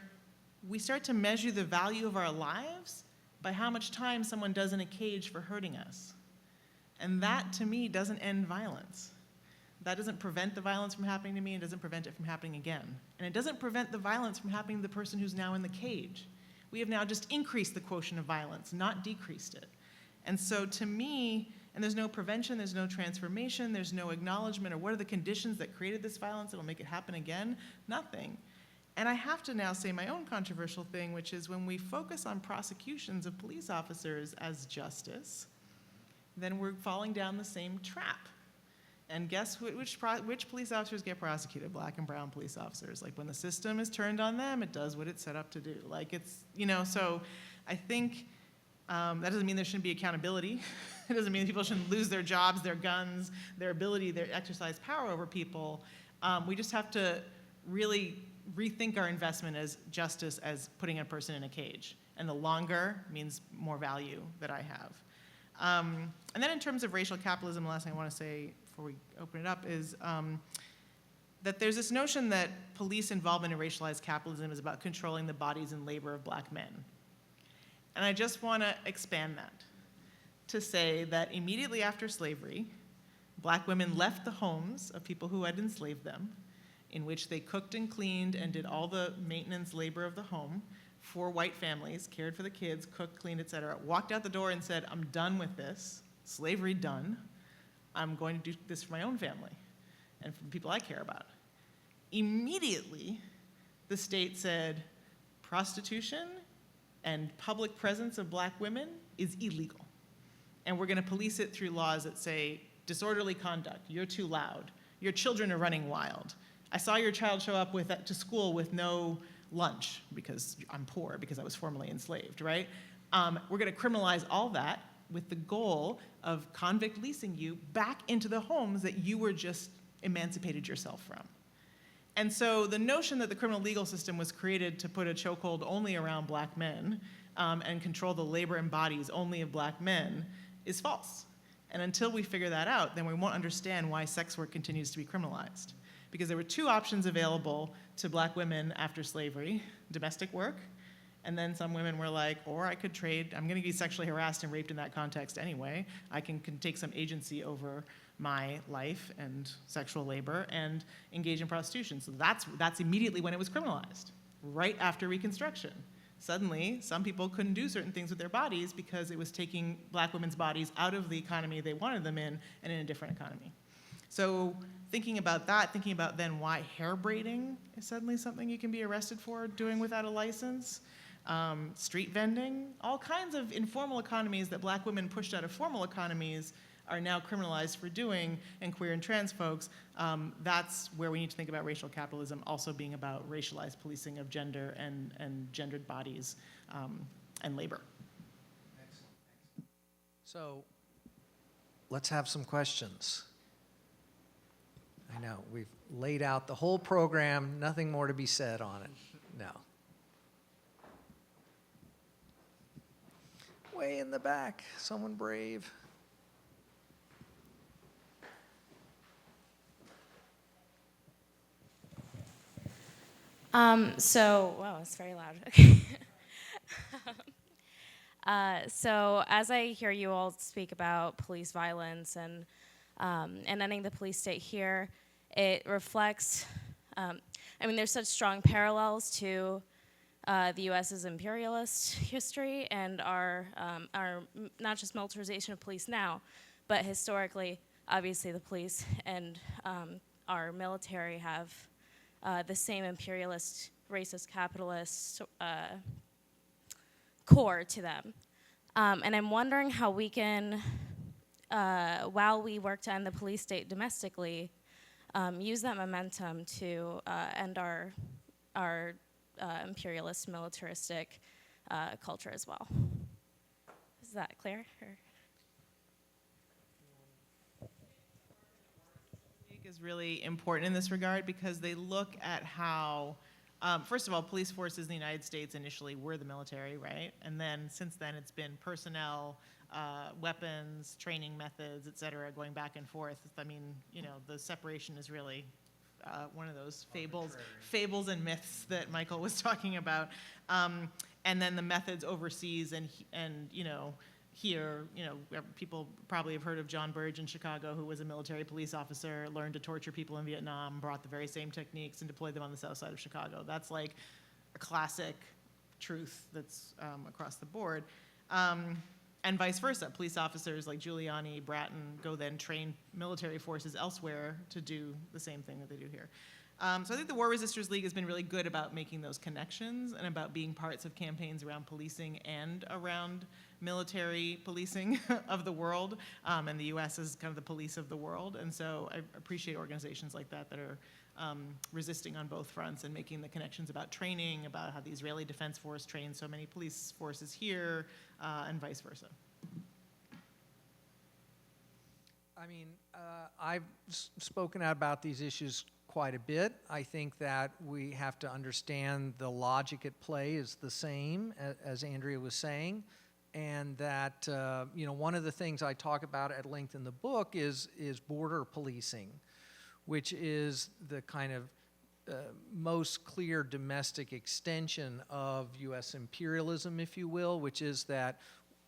we start to measure the value of our lives by how much time someone does in a cage for hurting us. And that, to me, doesn't end violence. That doesn't prevent the violence from happening to me, and doesn't prevent it from happening again. And it doesn't prevent the violence from happening to the person who's now in the cage. We have now just increased the quotient of violence, not decreased it. And so to me, and there's no prevention, there's no transformation, there's no acknowledgement, or what are the conditions that created this violence that'll make it happen again? Nothing. And I have to now say my own controversial thing, which is when we focus on prosecutions of police officers as justice, then we're falling down the same trap. And guess which police officers get prosecuted? Black and brown police officers. Like, when the system is turned on them, it does what it's set up to do. Like, it's, so I think that doesn't mean there shouldn't be accountability. It doesn't mean people shouldn't lose their jobs, their guns, their ability to exercise power over people. We just have to really rethink our investment as justice as putting a person in a cage. And the longer means more value that I have. And then in terms of racial capitalism, the last thing I want to say before we open it up is that there's this notion that police involvement in racialized capitalism is about controlling the bodies and labor of black men. And I just want to expand that. to say that immediately after slavery, black women left the homes of people who had enslaved them, in which they cooked and cleaned and did all the maintenance labor of the home for white families, cared for the kids, cooked, cleaned, et cetera, walked out the door and said, I'm done with this, slavery done, I'm going to do this for my own family and for the people I care about. Immediately, the state said, prostitution and public presence of black women is illegal. And we're gonna police it through laws that say, disorderly conduct, you're too loud, your children are running wild. I saw your child show up to school with no lunch because I'm poor, because I was formerly enslaved, right? We're gonna criminalize all that with the goal of convict leasing you back into the homes that you were just emancipated yourself from. And so the notion that the criminal legal system was created to put a chokehold only around black men and control the labor and bodies only of black men is false. And until we figure that out, then we won't understand why sex work continues to be criminalized. Because there were two options available to black women after slavery: domestic work, and then some women were like, or I could trade, I'm gonna be sexually harassed and raped in that context anyway, I can take some agency over my life and sexual labor and engage in prostitution. So that's immediately when it was criminalized, right after Reconstruction. Suddenly, some people couldn't do certain things with their bodies because it was taking black women's bodies out of the economy they wanted them in and in a different economy. So thinking about that, thinking about then why hair braiding is suddenly something you can be arrested for doing without a license, street vending, all kinds of informal economies that black women pushed out of formal economies are now criminalized for doing, and queer and trans folks, that's where we need to think about racial capitalism also being about racialized policing of gender and gendered bodies and labor. Excellent. So let's have some questions. I know, we've laid out the whole program, nothing more to be said on it. No. Way in the back, someone brave. Wow, it's very loud. Okay. So as I hear you all speak about police violence and ending the police state here, it reflects, there's such strong parallels to the U.S.'s imperialist history and our not just militarization of police now, but historically, obviously the police and our military have the same imperialist, racist, capitalist core to them. And I'm wondering how we can, while we work to end the police state domestically, use that momentum to end our imperialist, militaristic culture as well. Is that clear? Or? Is really important in this regard because they look at how, first of all, police forces in the United States initially were the military, right? And then since then it's been personnel, weapons, training methods, et cetera, going back and forth. I mean, the separation is really one of those fables and myths that Mychal was talking about. And then the methods overseas and here, people probably have heard of John Burge in Chicago, who was a military police officer, learned to torture people in Vietnam, brought the very same techniques and deployed them on the south side of Chicago. That's like a classic truth that's across the board. And vice versa. Police officers like Giuliani, Bratton go then train military forces elsewhere to do the same thing that they do here. So I think the War Resisters League has been really good about making those connections and about being parts of campaigns around policing and around military policing of the world, and the U.S. is kind of the police of the world. And so I appreciate organizations like that that are resisting on both fronts and making the connections about training, about how the Israeli Defense Force trains so many police forces here, and vice versa. I mean, I've spoken out about these issues quite a bit. I think that we have to understand the logic at play is the same, as Andrea was saying, and that one of the things I talk about at length in the book is border policing, which is the kind of most clear domestic extension of U.S. imperialism, if you will, which is that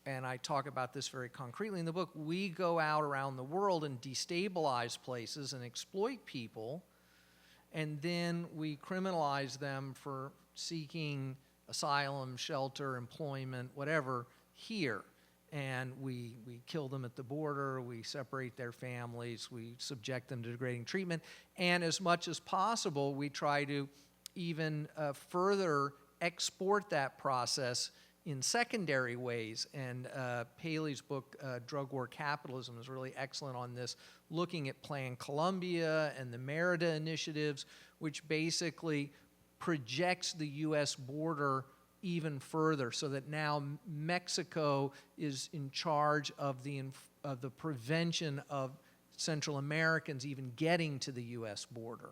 and I talk about this very concretely in the book, we go out around the world and destabilize places and exploit people, and then we criminalize them for seeking asylum, shelter, employment, whatever, here. And we kill them at the border, we separate their families, we subject them to degrading treatment, and as much as possible, we try to even further export that process in secondary ways. And Paley's book, Drug War Capitalism, is really excellent on this, looking at Plan Colombia and the Merida initiatives, which basically projects the U.S. border even further, so that now Mexico is in charge of the prevention of Central Americans even getting to the U.S. border,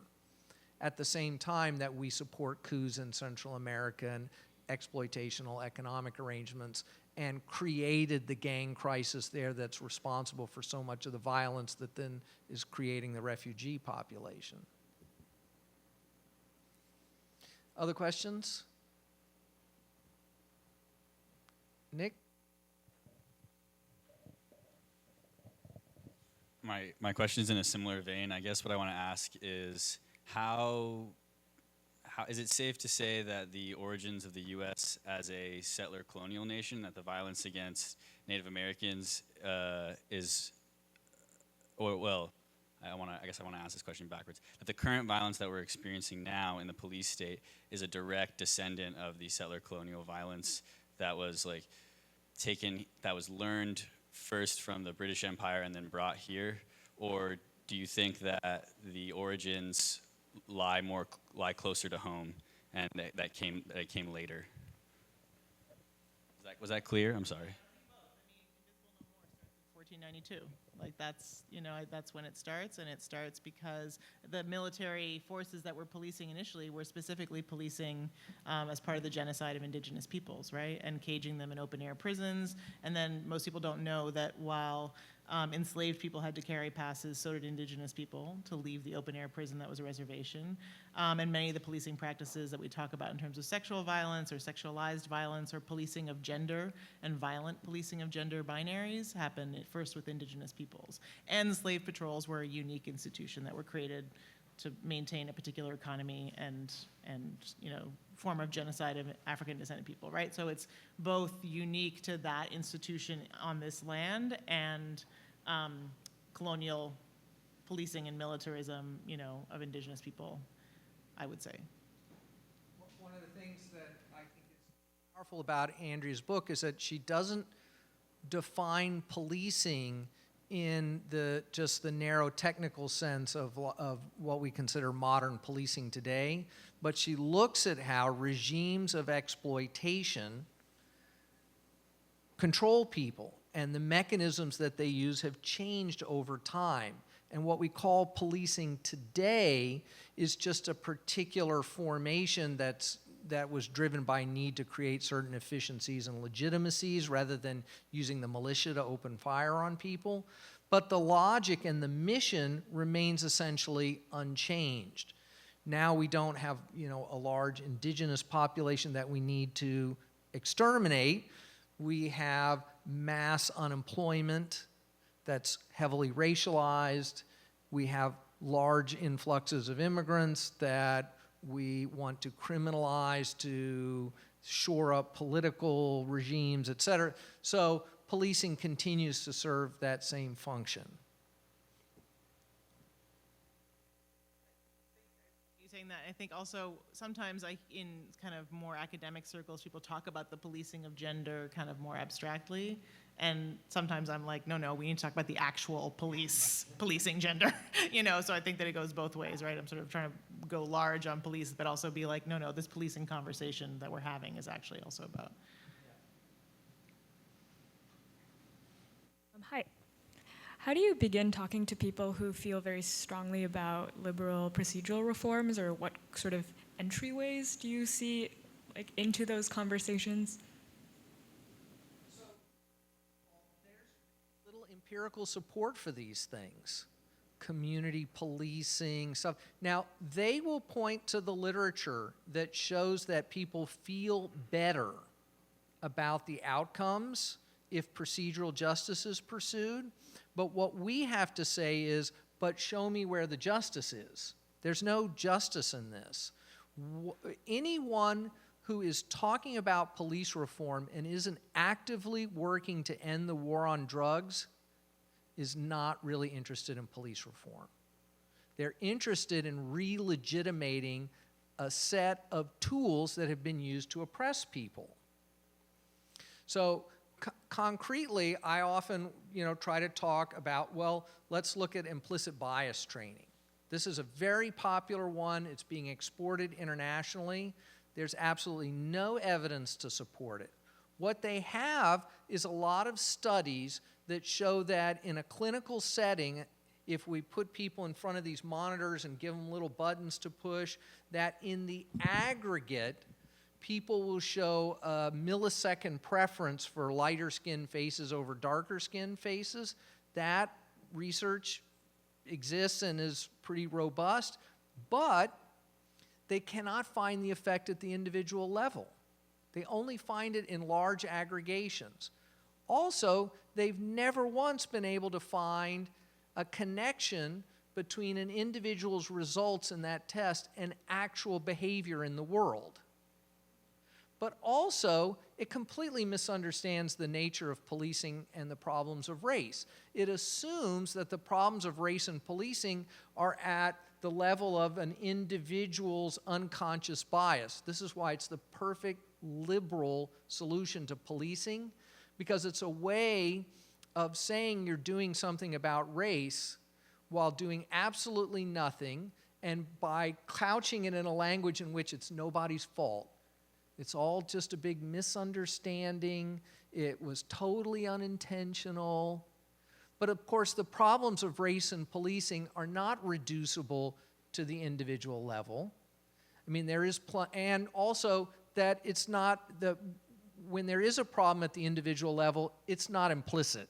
at the same time that we support coups in Central America and exploitational economic arrangements, and created the gang crisis there that's responsible for so much of the violence that then is creating the refugee population. Other questions? Nick? My question is in a similar vein. I guess what I want to ask is how is it safe to say that the origins of the U.S. as a settler colonial nation, that the violence against Native Americans I guess I want to ask this question backwards. That the current violence that we're experiencing now in the police state is a direct descendant of the settler colonial violence that was that was learned first from the British Empire and then brought here, or do you think that the origins lie closer to home and that came later? Was that clear? I'm sorry. 1492. Like that's when it starts, and it starts because the military forces that were policing initially were specifically policing as part of the genocide of indigenous peoples, right? And caging them in open air prisons. And then most people don't know that while enslaved people had to carry passes, so did indigenous people, to leave the open air prison that was a reservation. And many of the policing practices that we talk about in terms of sexual violence or sexualized violence or policing of gender and violent policing of gender binaries happened at first with indigenous peoples. And slave patrols were a unique institution that were created to maintain a particular economy and form of genocide of African descended people, right? So it's both unique to that institution on this land and colonial policing and militarism, of indigenous people, I would say. One of the things that I think is powerful about Andrea's book is that she doesn't define policing in just the narrow technical sense of what we consider modern policing today, but she looks at how regimes of exploitation control people, and the mechanisms that they use have changed over time. And what we call policing today is just a particular formation that was driven by need to create certain efficiencies and legitimacies rather than using the militia to open fire on people. But the logic and the mission remains essentially unchanged. Now we don't have, a large indigenous population that we need to exterminate. We have mass unemployment that's heavily racialized. We have large influxes of immigrants that we want to criminalize to shore up political regimes, et cetera. So policing continues to serve that same function. Saying that, I think also sometimes in kind of more academic circles, people talk about the policing of gender kind of more abstractly. And sometimes I'm like, no, we need to talk about the actual policing gender, so I think that it goes both ways, right? I'm sort of trying to go large on police, but also be like, no, this policing conversation that we're having is actually also about. Hi. How do you begin talking to people who feel very strongly about liberal procedural reforms, or what sort of entryways do you see into those conversations? So there's little empirical support for these things. Community policing, stuff. Now, they will point to the literature that shows that people feel better about the outcomes if procedural justice is pursued. But what we have to say is, but show me where the justice is. There's no justice in this. Anyone who is talking about police reform and isn't actively working to end the war on drugs is not really interested in police reform. They're interested in re-legitimating a set of tools that have been used to oppress people. So concretely, I often try to talk about, well, let's look at implicit bias training. This is a very popular one. It's being exported internationally. There's absolutely no evidence to support it. What they have is a lot of studies that show that in a clinical setting, if we put people in front of these monitors and give them little buttons to push, that in the aggregate, people will show a millisecond preference for lighter skinned faces over darker skinned faces. That research exists and is pretty robust, but they cannot find the effect at the individual level. They only find it in large aggregations. Also, they've never once been able to find a connection between an individual's results in that test and actual behavior in the world. But also, it completely misunderstands the nature of policing and the problems of race. It assumes that the problems of race and policing are at the level of an individual's unconscious bias. This is why it's the perfect liberal solution to policing, because it's a way of saying you're doing something about race while doing absolutely nothing, and by couching it in a language in which it's nobody's fault. It's all just a big misunderstanding. It was totally unintentional. But of course, the problems of race and policing are not reducible to the individual level. I mean, there is, and also that it's not, when there is a problem at the individual level, it's not implicit,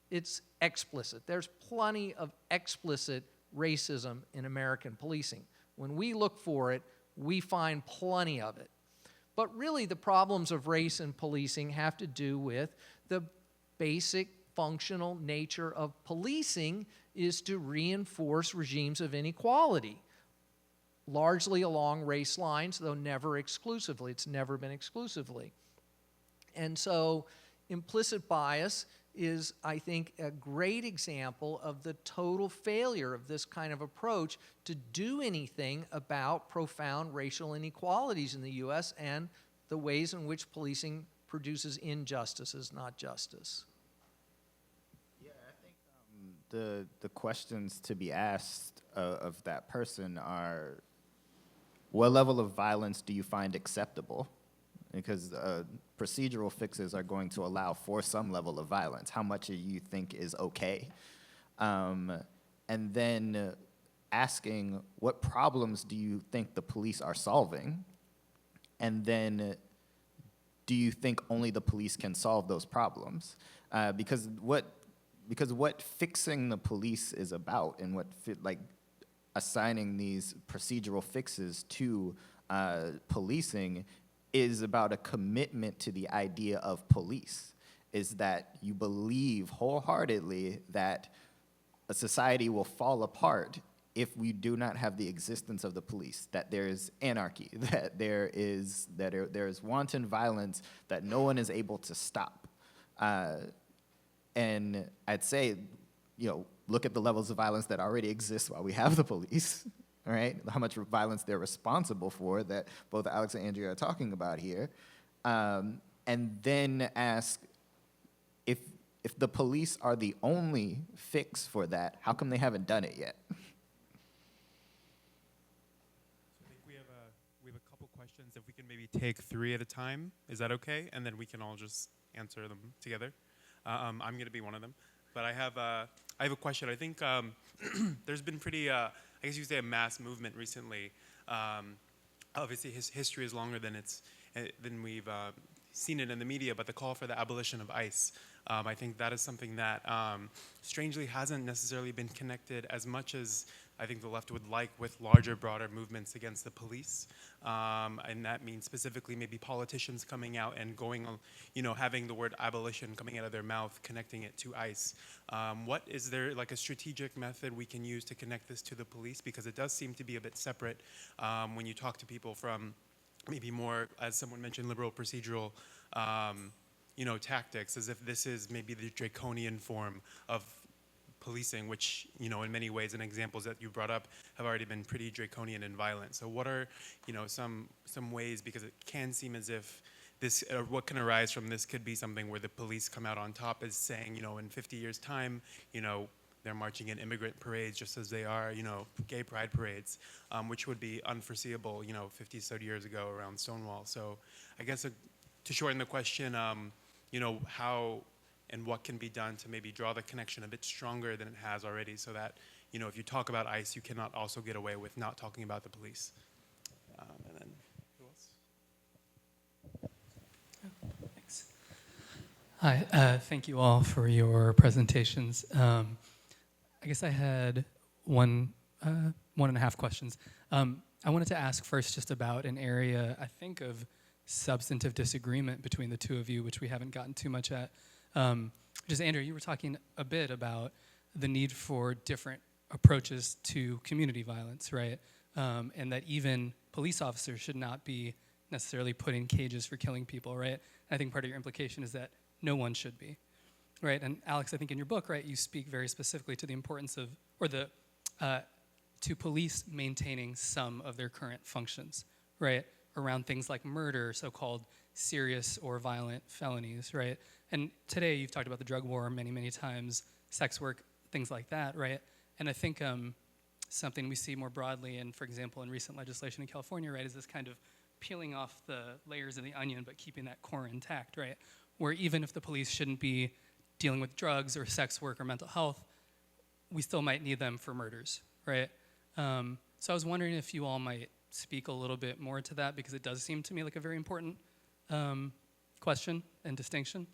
it's explicit. There's plenty of explicit racism in American policing. When we look for it, we find plenty of it. But really, the problems of race and policing have to do with the basic functional nature of policing is to reinforce regimes of inequality, largely along race lines, though never exclusively. It's never been exclusively. And so implicit bias is, I think, a great example of the total failure of this kind of approach to do anything about profound racial inequalities in the U.S. and the ways in which policing produces injustices, not justice. Yeah, I think the questions to be asked of that person are, what level of violence do you find acceptable? Because procedural fixes are going to allow for some level of violence. How much do you think is okay? And then asking, what problems do you think the police are solving? And then, do you think only the police can solve those problems? Because what fixing the police is about, and what assigning these procedural fixes to policing is about a commitment to the idea of police, is that you believe wholeheartedly that a society will fall apart if we do not have the existence of the police, that there is anarchy, that there is wanton violence that no one is able to stop. And I'd say, look at the levels of violence that already exist while we have the police. All right, how much violence they're responsible for that both Alex and Andrea are talking about here, and then ask if the police are the only fix for that, how come they haven't done it yet? So I think we have a couple questions. If we can maybe take 3 at a time, is that okay? And then we can all just answer them together. I'm going to be one of them, but I have a question. I think there's been pretty. I guess you could say a mass movement recently. Obviously, history is longer than we've seen it in the media, but the call for the abolition of ICE, I think that is something that strangely hasn't necessarily been connected as much as I think the left would like with larger, broader movements against the police. And that means specifically maybe politicians coming out and going on, having the word abolition coming out of their mouth, connecting it to ICE. What is there like a strategic method we can use to connect this to the police? Because it does seem to be a bit separate when you talk to people from maybe more, as someone mentioned, liberal procedural tactics, as if this is maybe the draconian form of policing, which, in many ways and examples that you brought up have already been pretty draconian and violent. So what are, some ways, because it can seem as if this, what can arise from this could be something where the police come out on top as saying, in 50 years' time, they're marching in immigrant parades just as they are, gay pride parades, which would be unforeseeable, 50 so years ago around Stonewall. So I guess to shorten the question, how and what can be done to maybe draw the connection a bit stronger than it has already, so that, if you talk about ICE, you cannot also get away with not talking about the police. And then, who else? Thanks. Hi, thank you all for your presentations. I guess I had one and a half questions. I wanted to ask first just about an area, I think, of substantive disagreement between the two of you, which we haven't gotten too much at. Just Andrea, you were talking a bit about the need for different approaches to community violence, right? And that even police officers should not be necessarily put in cages for killing people, right? I think part of your implication is that no one should be, right? And Alex, I think in your book, right, you speak very specifically to the importance of, or to police maintaining some of their current functions, right? Around things like murder, so-called serious or violent felonies, right? And today you've talked about the drug war many, many times, sex work, things like that, right? And I think something we see more broadly in, for example, in recent legislation in California, right, is this kind of peeling off the layers of the onion but keeping that core intact, right? Where even if the police shouldn't be dealing with drugs or sex work or mental health, we still might need them for murders, right? So I was wondering if you all might speak a little bit more to that, because it does seem to me like a very important question and distinction.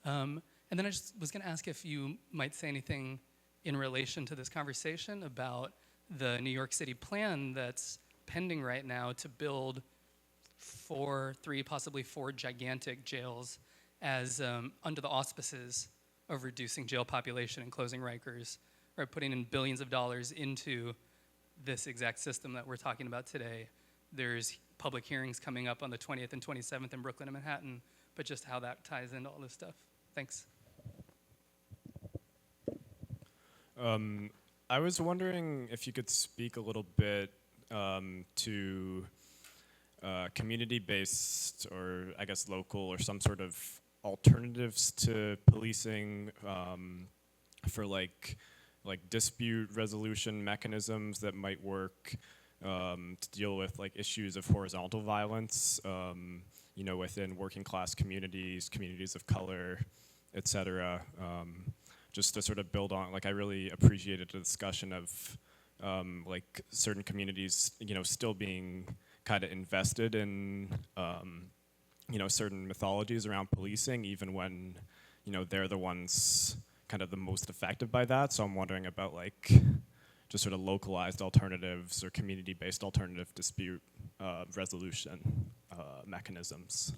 And then I just was going to ask if you might say anything in relation to this conversation about the New York City plan that's pending right now to build 3, possibly 4 gigantic jails as under the auspices of reducing jail population and closing Rikers, or putting in billions of dollars into this exact system that we're talking about today. There's public hearings coming up on the 20th and 27th in Brooklyn and Manhattan, but just how that ties into all this stuff. Thanks. I was wondering if you could speak a little bit to community-based, or I guess local, or some sort of alternatives to policing for like dispute resolution mechanisms that might work to deal with like issues of horizontal violence, within working class communities, communities of color, et cetera. Just to sort of build on, like, I really appreciated the discussion of like certain communities, still being kind of invested in, certain mythologies around policing, even when, they're the ones kind of the most affected by that. So I'm wondering about like just sort of localized alternatives or community-based alternative dispute resolution mechanisms.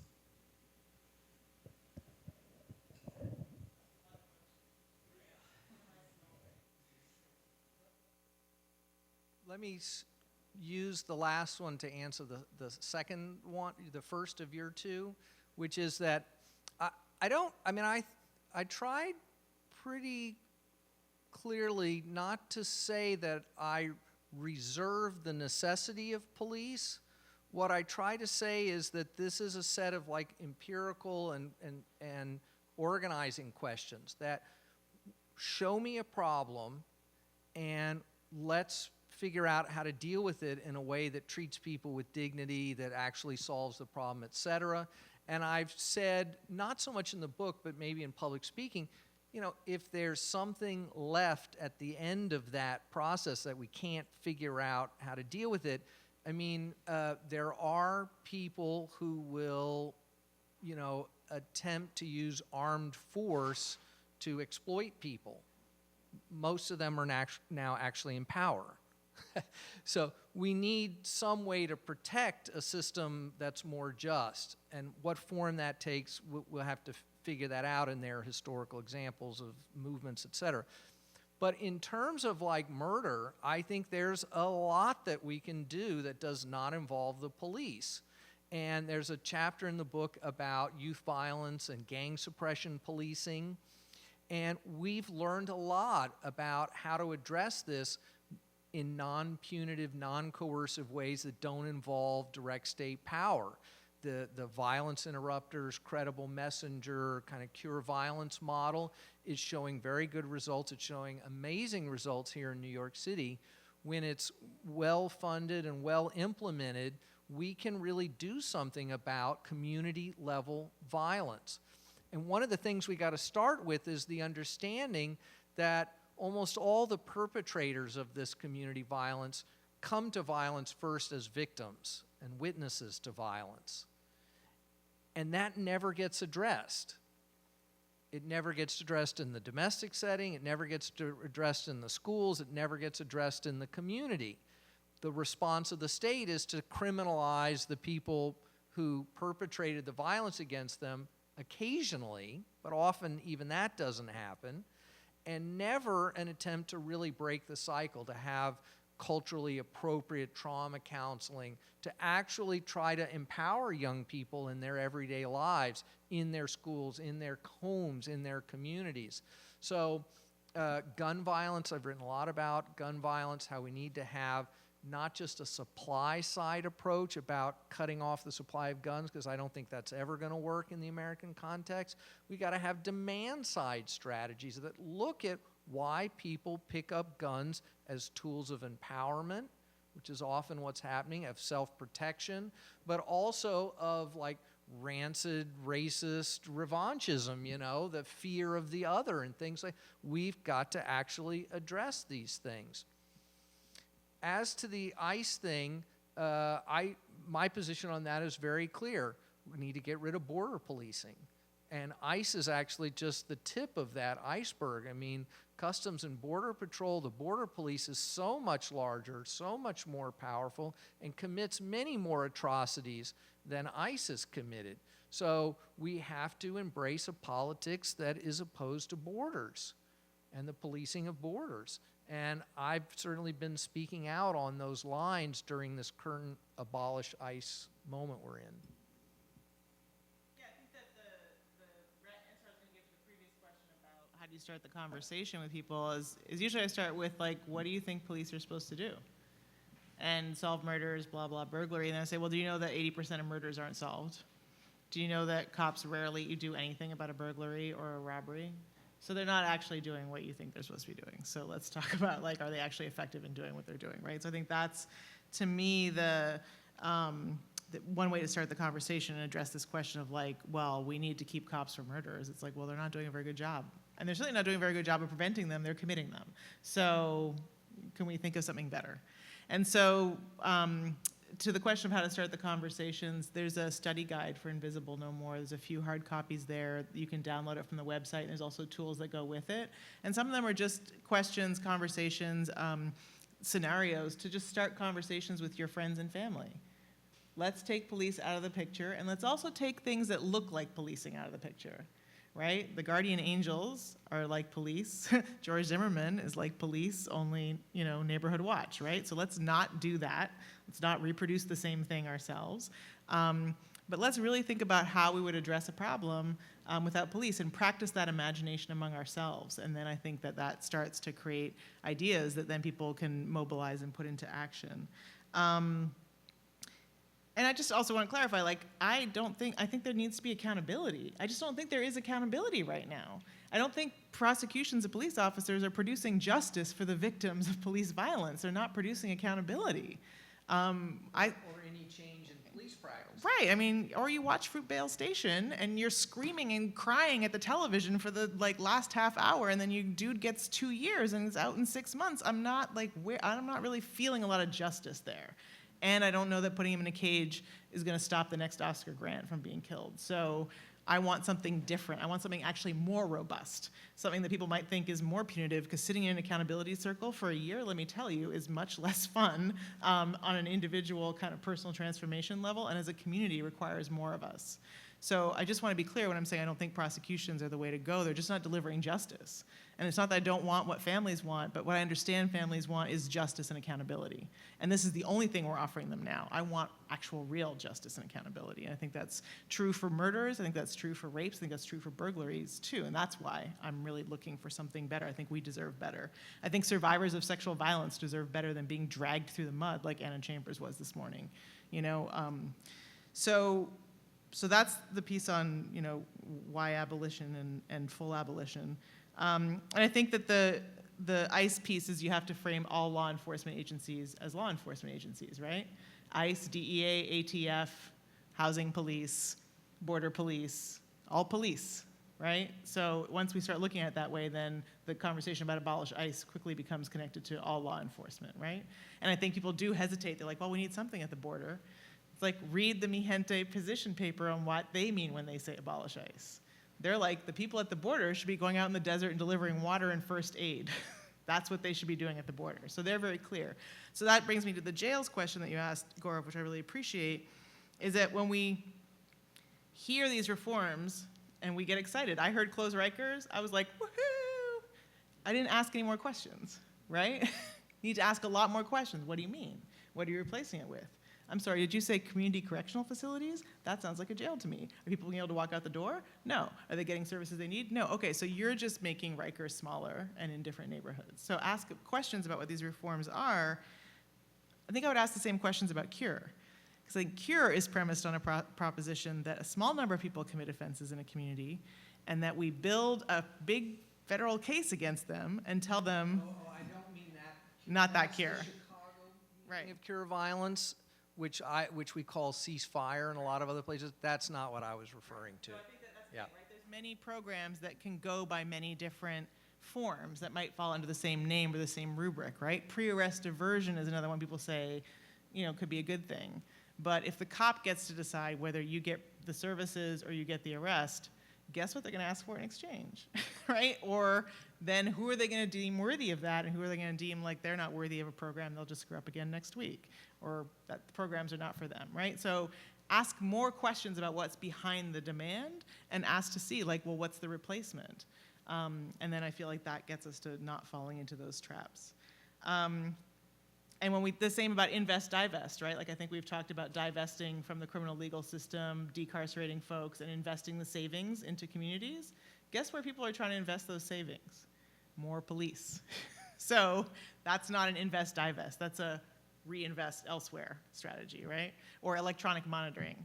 Let me use the last one to answer the second one, the first of your two, which is that I tried pretty clearly not to say that I reserve the necessity of police. What I try to say is that this is a set of like empirical and organizing questions that show me a problem and let's figure out how to deal with it in a way that treats people with dignity, that actually solves the problem, et cetera. And I've said, not so much in the book, but maybe in public speaking, if there's something left at the end of that process that we can't figure out how to deal with it, there are people who will, attempt to use armed force to exploit people. Most of them are now actually in power. So we need some way to protect a system that's more just. And what form that takes, we'll have to figure that out in their historical examples of movements, et cetera. But in terms of like murder, I think there's a lot that we can do that does not involve the police. And there's a chapter in the book about youth violence and gang suppression policing. And we've learned a lot about how to address this in non-punitive, non-coercive ways that don't involve direct state power. The violence interrupters, credible messenger, kind of cure violence model is showing very good results. It's showing amazing results here in New York City. When it's well-funded and well-implemented, we can really do something about community-level violence. And one of the things we got to start with is the understanding that almost all the perpetrators of this community violence come to violence first as victims and witnesses to violence. And that never gets addressed. It never gets addressed in the domestic setting. It never gets addressed in the schools. It never gets addressed in the community. The response of the state is to criminalize the people who perpetrated the violence against them occasionally, but often even that doesn't happen, and never an attempt to really break the cycle, to have culturally appropriate trauma counseling, to actually try to empower young people in their everyday lives, in their schools, in their homes, in their communities. So gun violence, I've written a lot about gun violence, how we need to have not just a supply side approach about cutting off the supply of guns, because I don't think that's ever going to work in the American context. We got to have demand side strategies that look at why people pick up guns as tools of empowerment, which is often what's happening, of self-protection, but also of like rancid, racist revanchism, you know, the fear of the other and things like. We've got to actually address these things. As to the ICE thing, my position on that is very clear. We need to get rid of border policing. And ICE is actually just the tip of that iceberg. I mean, Customs and Border Patrol, the border police is so much larger, so much more powerful, and commits many more atrocities than ICE has committed. So we have to embrace a politics that is opposed to borders and the policing of borders. And I've certainly been speaking out on those lines during this current abolish ICE moment we're in. Yeah, I think that the answer I was going to give to the previous question about how do you start the conversation with people is usually I start with, like, what do you think police are supposed to do? And solve murders, blah, blah, burglary. And then I say, well, do you know that 80% of murders aren't solved? Do you know that cops rarely do anything about a burglary or a robbery? So they're not actually doing what you think they're supposed to be doing. So let's talk about, like, are they actually effective in doing what they're doing, right? So I think that's, to me, the one way to start the conversation and address this question of, like, well, we need to keep cops from murderers. It's like, well, they're not doing a very good job. And they're certainly not doing a very good job of preventing them. They're committing them. So can we think of something better? And so to the question of how to start the conversations, there's a study guide for Invisible No More. There's a few hard copies there. You can download it from the website, and there's also tools that go with it. And some of them are just questions, conversations, scenarios to just start conversations with your friends and family. Let's take police out of the picture, and let's also take things that look like policing out of the picture, right? The guardian angels are like police. George Zimmerman is like police, only, you know, neighborhood watch, right? So let's not do that. Let's not reproduce the same thing ourselves. But let's really think about how we would address a problem without police and practice that imagination among ourselves. And then I think that that starts to create ideas that then people can mobilize and put into action. And I just also want to clarify, like, I think there needs to be accountability. I just don't think there is accountability right now. I don't think prosecutions of police officers are producing justice for the victims of police violence. They're not producing accountability. Or any change in police practice. Right, I mean, or you watch Fruitvale Station and you're screaming and crying at the television for the, like, last half hour, and then dude gets 2 years and is out in 6 months. I'm not really feeling a lot of justice there. And I don't know that putting him in a cage is going to stop the next Oscar Grant from being killed. So I want something different. I want something actually more robust, something that people might think is more punitive, because sitting in an accountability circle for a year, let me tell you, is much less fun on an individual kind of personal transformation level, and as a community requires more of us. So I just want to be clear when I'm saying I don't think prosecutions are the way to go. They're just not delivering justice. And it's not that I don't want what families want, but what I understand families want is justice and accountability. And this is the only thing we're offering them now. I want actual real justice and accountability. And I think that's true for murders. I think that's true for rapes. I think that's true for burglaries too. And that's why I'm really looking for something better. I think we deserve better. I think survivors of sexual violence deserve better than being dragged through the mud like Anna Chambers was this morning. You know, so that's the piece on, you know, why abolition and full abolition. And I think that the ICE piece is you have to frame all law enforcement agencies as law enforcement agencies, right? ICE, DEA, ATF, housing police, border police, all police, right? So once we start looking at it that way, then the conversation about abolish ICE quickly becomes connected to all law enforcement, right? And I think people do hesitate. They're like, well, we need something at the border. It's like, read the Mi Gente position paper on what they mean when they say abolish ICE. They're like, the people at the border should be going out in the desert and delivering water and first aid. That's what they should be doing at the border. So they're very clear. So that brings me to the jails question that you asked, Gaurav, which I really appreciate, is that when we hear these reforms and we get excited, I heard close Rikers, I was like, woohoo! I didn't ask any more questions, right? You need to ask a lot more questions. What do you mean? What are you replacing it with? I'm sorry, did you say community correctional facilities? That sounds like a jail to me. Are people being able to walk out the door? No. Are they getting services they need? No. Okay, so you're just making Rikers smaller and in different neighborhoods. So ask questions about what these reforms are. I think I would ask the same questions about CURE. Because I think CURE is premised on a proposition that a small number of people commit offenses in a community, and that we build a big federal case against them and tell them, I don't mean that. not that CURE. Right. Of cure violence, which we call ceasefire in a lot of other places. That's not what I was referring to. So I think that's the thing, right? There's many programs that can go by many different forms that might fall under the same name or the same rubric, right? Pre-arrest diversion is another one people say, you know, could be a good thing. But if the cop gets to decide whether you get the services or you get the arrest, guess what they're going to ask for in exchange, right? Or then who are they going to deem worthy of that, and who are they going to deem like they're not worthy of a program, they'll just screw up again next week, or that the programs are not for them, right? So ask more questions about what's behind the demand, and ask to see, like, well, what's the replacement? And then I feel like that gets us to not falling into those traps. And the same about invest, divest, right? Like, I think we've talked about divesting from the criminal legal system, decarcerating folks, and investing the savings into communities. Guess where people are trying to invest those savings? More police. So that's not an invest, divest. That's a reinvest elsewhere strategy, right? Or electronic monitoring.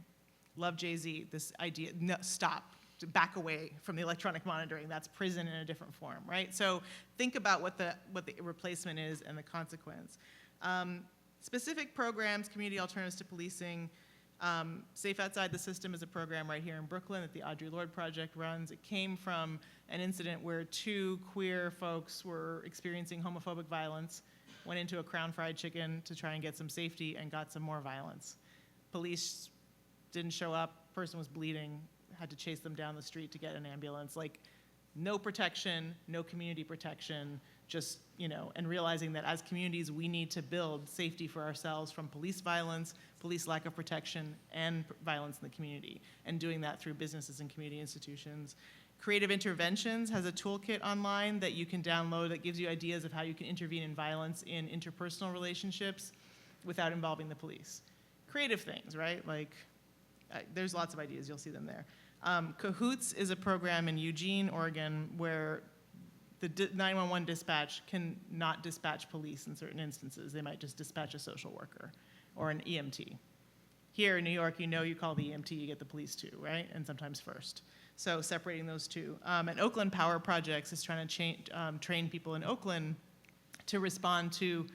Love Jay-Z, this idea, no, stop. Back away from the electronic monitoring. That's prison in a different form, right? So think about what the replacement is and the consequence. Specific programs, community alternatives to policing. Safe Outside the System is a program right here in Brooklyn that the Audre Lorde Project runs. It came from an incident where 2 queer folks were experiencing homophobic violence, went into a Crown Fried Chicken to try and get some safety, and got some more violence. Police didn't show up, person was bleeding, had to chase them down the street to get an ambulance. Like, no protection, no community protection, just, you know, and realizing that as communities, we need to build safety for ourselves from police violence, police lack of protection, and violence in the community, and doing that through businesses and community institutions. Creative Interventions has a toolkit online that you can download that gives you ideas of how you can intervene in violence in interpersonal relationships without involving the police. Creative things, right? Like, there's lots of ideas, you'll see them there. Cahoots is a program in Eugene, Oregon, where the 911 dispatch can not dispatch police in certain instances. They might just dispatch a social worker or an EMT. Here in New York, you know you call the EMT, you get the police too, right? And sometimes first. So separating those two. And Oakland Power Projects is trying to train people in Oakland to respond to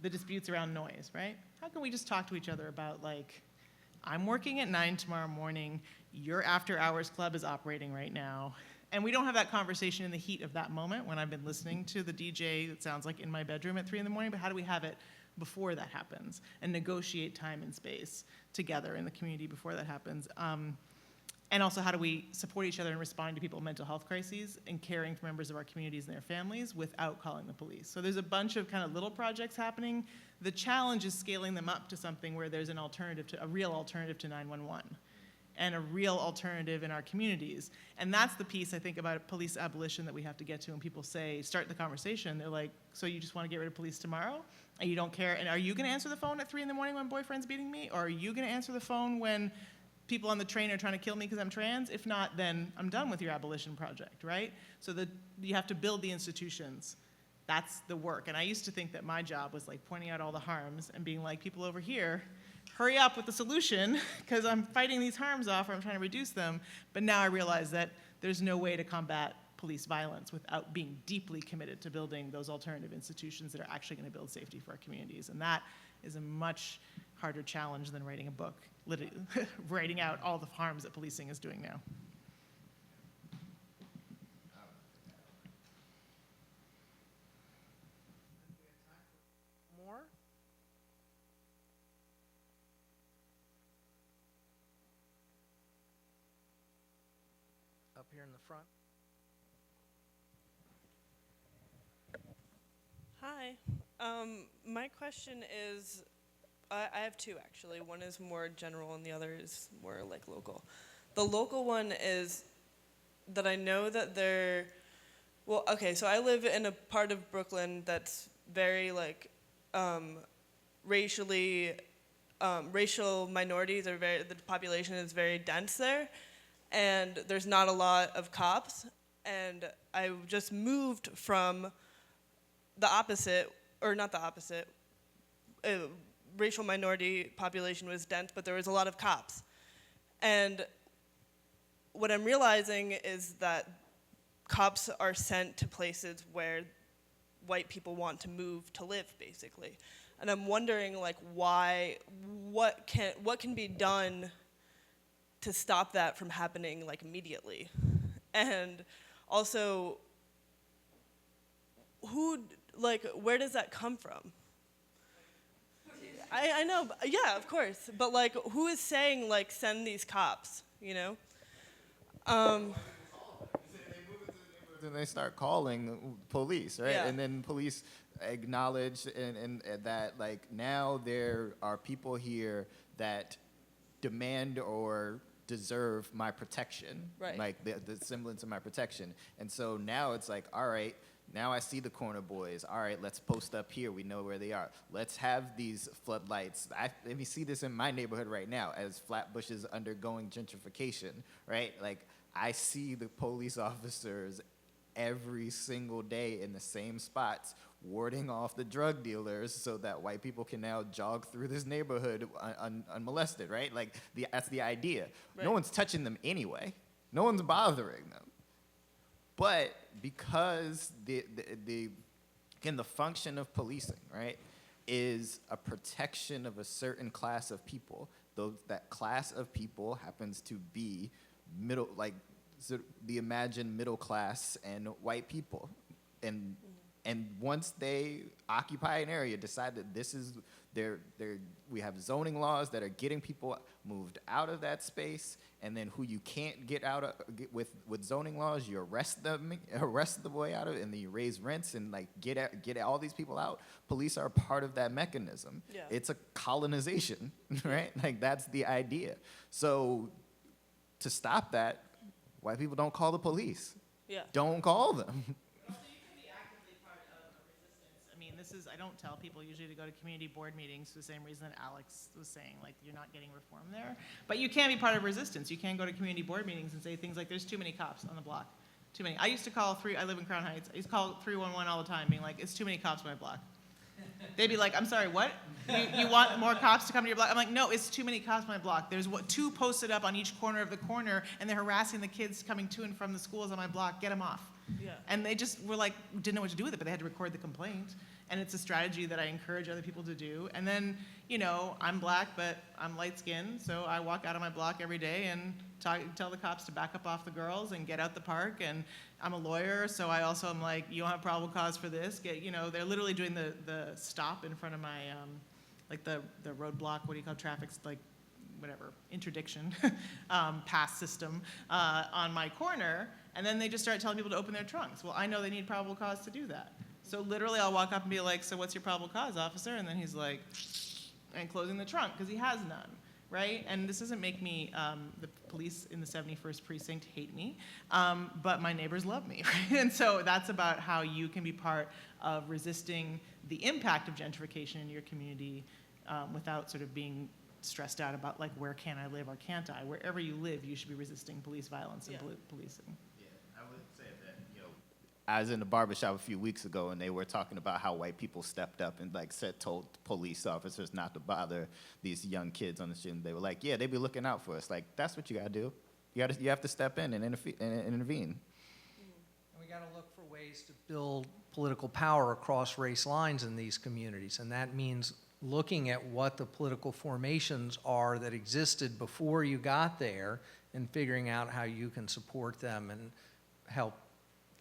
the disputes around noise, right? How can we just talk to each other about, like, I'm working at 9 tomorrow morning, your after hours club is operating right now, and we don't have that conversation in the heat of that moment when I've been listening to the DJ that sounds like in my bedroom at 3 in the morning, but how do we have it before that happens and negotiate time and space together in the community before that happens? And also, how do we support each other in responding to people's mental health crises and caring for members of our communities and their families without calling the police? So there's a bunch of kind of little projects happening. The challenge is scaling them up to something where there's an alternative to, a real alternative to 911 and a real alternative in our communities. And that's the piece, I think, about police abolition that we have to get to. When people say, start the conversation, they're like, so you just want to get rid of police tomorrow? And you don't care? And are you going to answer the phone at 3 in the morning when boyfriend's beating me? Or are you going to answer the phone when people on the train are trying to kill me because I'm trans? If not, then I'm done with your abolition project, right? So you have to build the institutions. That's the work. And I used to think that my job was like pointing out all the harms and being like, people over here, hurry up with the solution, because I'm fighting these harms off or I'm trying to reduce them. But now I realize that there's no way to combat police violence without being deeply committed to building those alternative institutions that are actually going to build safety for our communities. And that is a much harder challenge than writing a book, literally writing out all the harms that policing is doing now. More? Up here in the front. Hi. My question is, I have two actually. One is more general and the other is more like local. The local one is that I know that well, okay, so I live in a part of Brooklyn that's very like racial minorities the population is very dense there, and there's not a lot of cops. And I just moved from the opposite, or not the opposite, racial minority population was dense, but there was a lot of cops. And what I'm realizing is that cops are sent to places where white people want to move to live, basically. And I'm wondering, like, what can be done to stop that from happening, like, immediately? And also, where does that come from? I know, yeah, of course, but like, who is saying like send these cops? You know? They move into the neighborhoods and they start calling police, right? Yeah. And then police acknowledge and that like now there are people here that demand or deserve my protection, Right. like the semblance of my protection. And so now it's like, all right, now I see the corner boys. All right, let's post up here. We know where they are. Let's have these floodlights. Let me see this in my neighborhood right now as Flatbush is undergoing gentrification, right? Like, I see the police officers every single day in the same spots warding off the drug dealers so that white people can now jog through this neighborhood unmolested, right? Like, that's the idea. Right. No one's touching them anyway. No one's bothering them. But because the function of policing, right, is a protection of a certain class of people, though that class of people happens to be the imagined middle class and white people. And once they occupy an area, decide that this is we have zoning laws that are getting people moved out of that space, and then who you can't get out of with zoning laws, you arrest the way out of it, and then you raise rents and like get all these people out. Police are part of that mechanism. Yeah. It's a colonization, right? Like that's the idea. So to stop that, white people don't call the police. Yeah. Don't call them. Also, you can be actively part of a resistance. I mean, I don't tell people usually to go to community board meetings for the same reason that Alex was saying, like, you're not getting reform there. But you can be part of resistance. You can go to community board meetings and say things like, there's too many cops on the block. Too many. I used to call I live in Crown Heights. I used to call 311 all the time, being like, it's too many cops on my block. They'd be like, I'm sorry, what? You want more cops to come to your block? I'm like, no, it's too many cops on my block. There's two posted up on each corner of the corner, and they're harassing the kids coming to and from the schools on my block. Get them off. Yeah. And they just were like, didn't know what to do with it, but they had to record the complaint. And it's a strategy that I encourage other people to do. And then, I'm black, but I'm light-skinned, so I walk out of my block every day and tell the cops to back up off the girls and get out the park. And I'm a lawyer, so I also am like, you don't have probable cause for this. They're literally doing the stop in front of my, like the roadblock, what do you call traffic, like whatever, interdiction pass system on my corner, and then they just start telling people to open their trunks. Well, I know they need probable cause to do that. So literally I'll walk up and be like, so what's your probable cause, officer? And then he's like, and closing the trunk, because he has none, right? And this doesn't make me, the police in the 71st precinct hate me, but my neighbors love me, right? And so that's about how you can be part of resisting the impact of gentrification in your community without sort of being stressed out about like, where can I live or can't I? Wherever you live, you should be resisting police violence and policing. Yeah, I would say that, you know, I was in the barbershop a few weeks ago and they were talking about how white people stepped up and like told police officers not to bother these young kids on the street. And they were like, yeah, they be looking out for us. Like, that's what you gotta do. You have to step in and intervene. We got to look for ways to build political power across race lines in these communities, and that means looking at what the political formations are that existed before you got there and figuring out how you can support them and help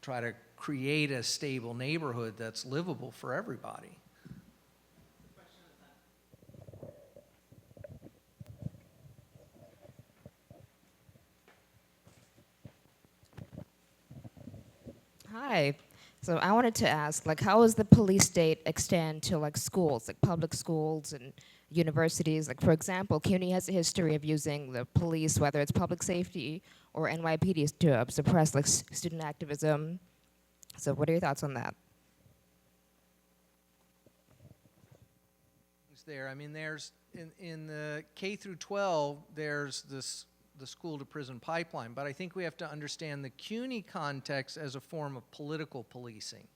try to create a stable neighborhood that's livable for everybody. Hi. So I wanted to ask, like, how does the police state extend to like schools, like public schools and universities? Like, for example, CUNY has a history of using the police, whether it's public safety or NYPD, to suppress like student activism. So what are your thoughts on that? There, I mean, there's in the K through 12, there's the school to prison pipeline, but I think we have to understand the CUNY context as a form of political policing,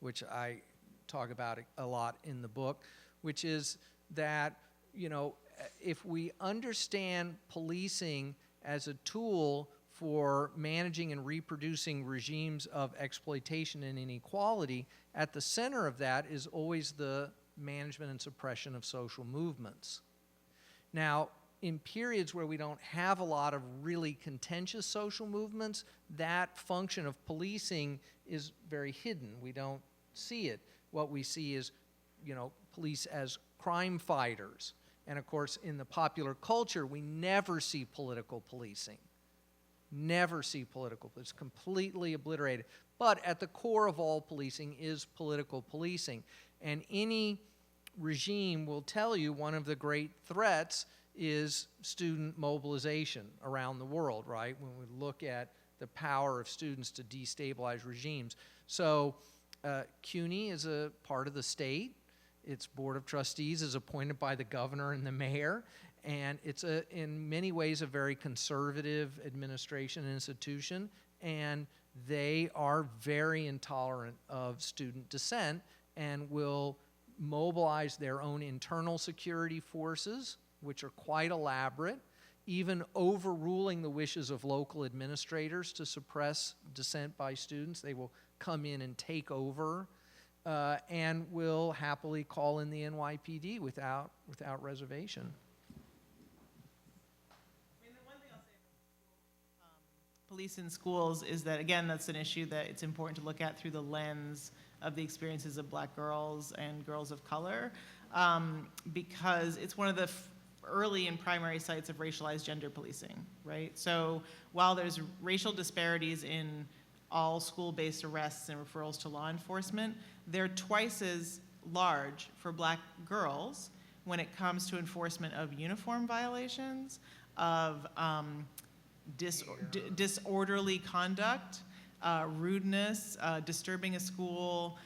which I talk about a lot in the book, which is that, you know, if we understand policing as a tool for managing and reproducing regimes of exploitation and inequality, at the center of that is always the management and suppression of social movements. Now, in periods where we don't have a lot of really contentious social movements, that function of policing is very hidden. We don't see it. What we see is, you know, police as crime fighters. And of course, in the popular culture, we never see political policing. Never see political. It's completely obliterated. But at the core of all policing is political policing. And any regime will tell you one of the great threats is student mobilization around the world, right? When we look at the power of students to destabilize regimes. So CUNY is a part of the state. Its board of trustees is appointed by the governor and the mayor. And it's in many ways a very conservative administration and institution. And they are very intolerant of student dissent and will mobilize their own internal security forces, which are quite elaborate, even overruling the wishes of local administrators to suppress dissent by students. They will come in and take over and will happily call in the NYPD without reservation. Police in schools is that, again, that's an issue that it's important to look at through the lens of the experiences of black girls and girls of color, because it's one of the early and primary sites of racialized gender policing, right? So while there's racial disparities in all school-based arrests and referrals to law enforcement, they're twice as large for black girls when it comes to enforcement of uniform violations, of disorderly conduct, rudeness, disturbing a school,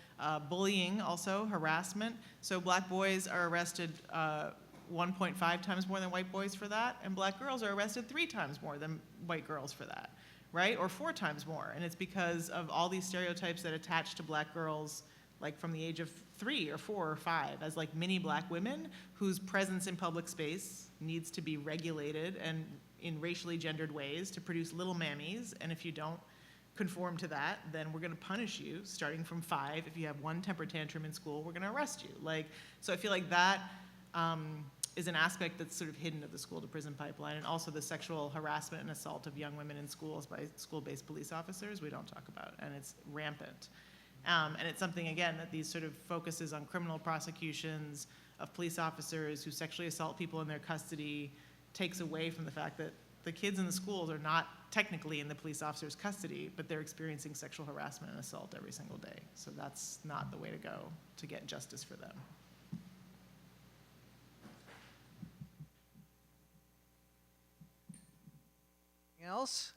bullying also, harassment. So black boys are arrested 1.5 times more than white boys for that, and black girls are arrested 3 times more than white girls for that, right? Or 4 times more. And it's because of all these stereotypes that attach to black girls, like from the age of 3 or 4 or 5, as like mini black women whose presence in public space needs to be regulated and in racially gendered ways to produce little mammies, and if you don't conform to that, then we're gonna punish you starting from 5. If you have 1 temper tantrum in school, we're gonna arrest you. Like, so I feel like that is an aspect that's sort of hidden of the school to prison pipeline, and also the sexual harassment and assault of young women in schools by school-based police officers we don't talk about, and it's rampant. And it's something, again, that these sort of focuses on criminal prosecutions of police officers who sexually assault people in their custody takes away from the fact that the kids in the schools are not technically in the police officer's custody, but they're experiencing sexual harassment and assault every single day. So that's not the way to go to get justice for them. Anything else?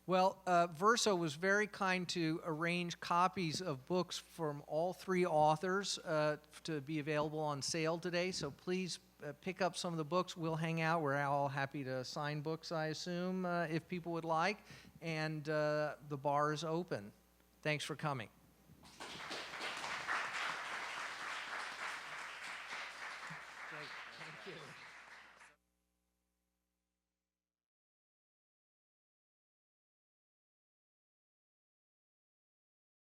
Well, Verso was very kind to arrange copies of books from all three authors to be available on sale today. So please pick up some of the books. We'll hang out. We're all happy to sign books, I assume, if people would like. And the bar is open. Thanks for coming.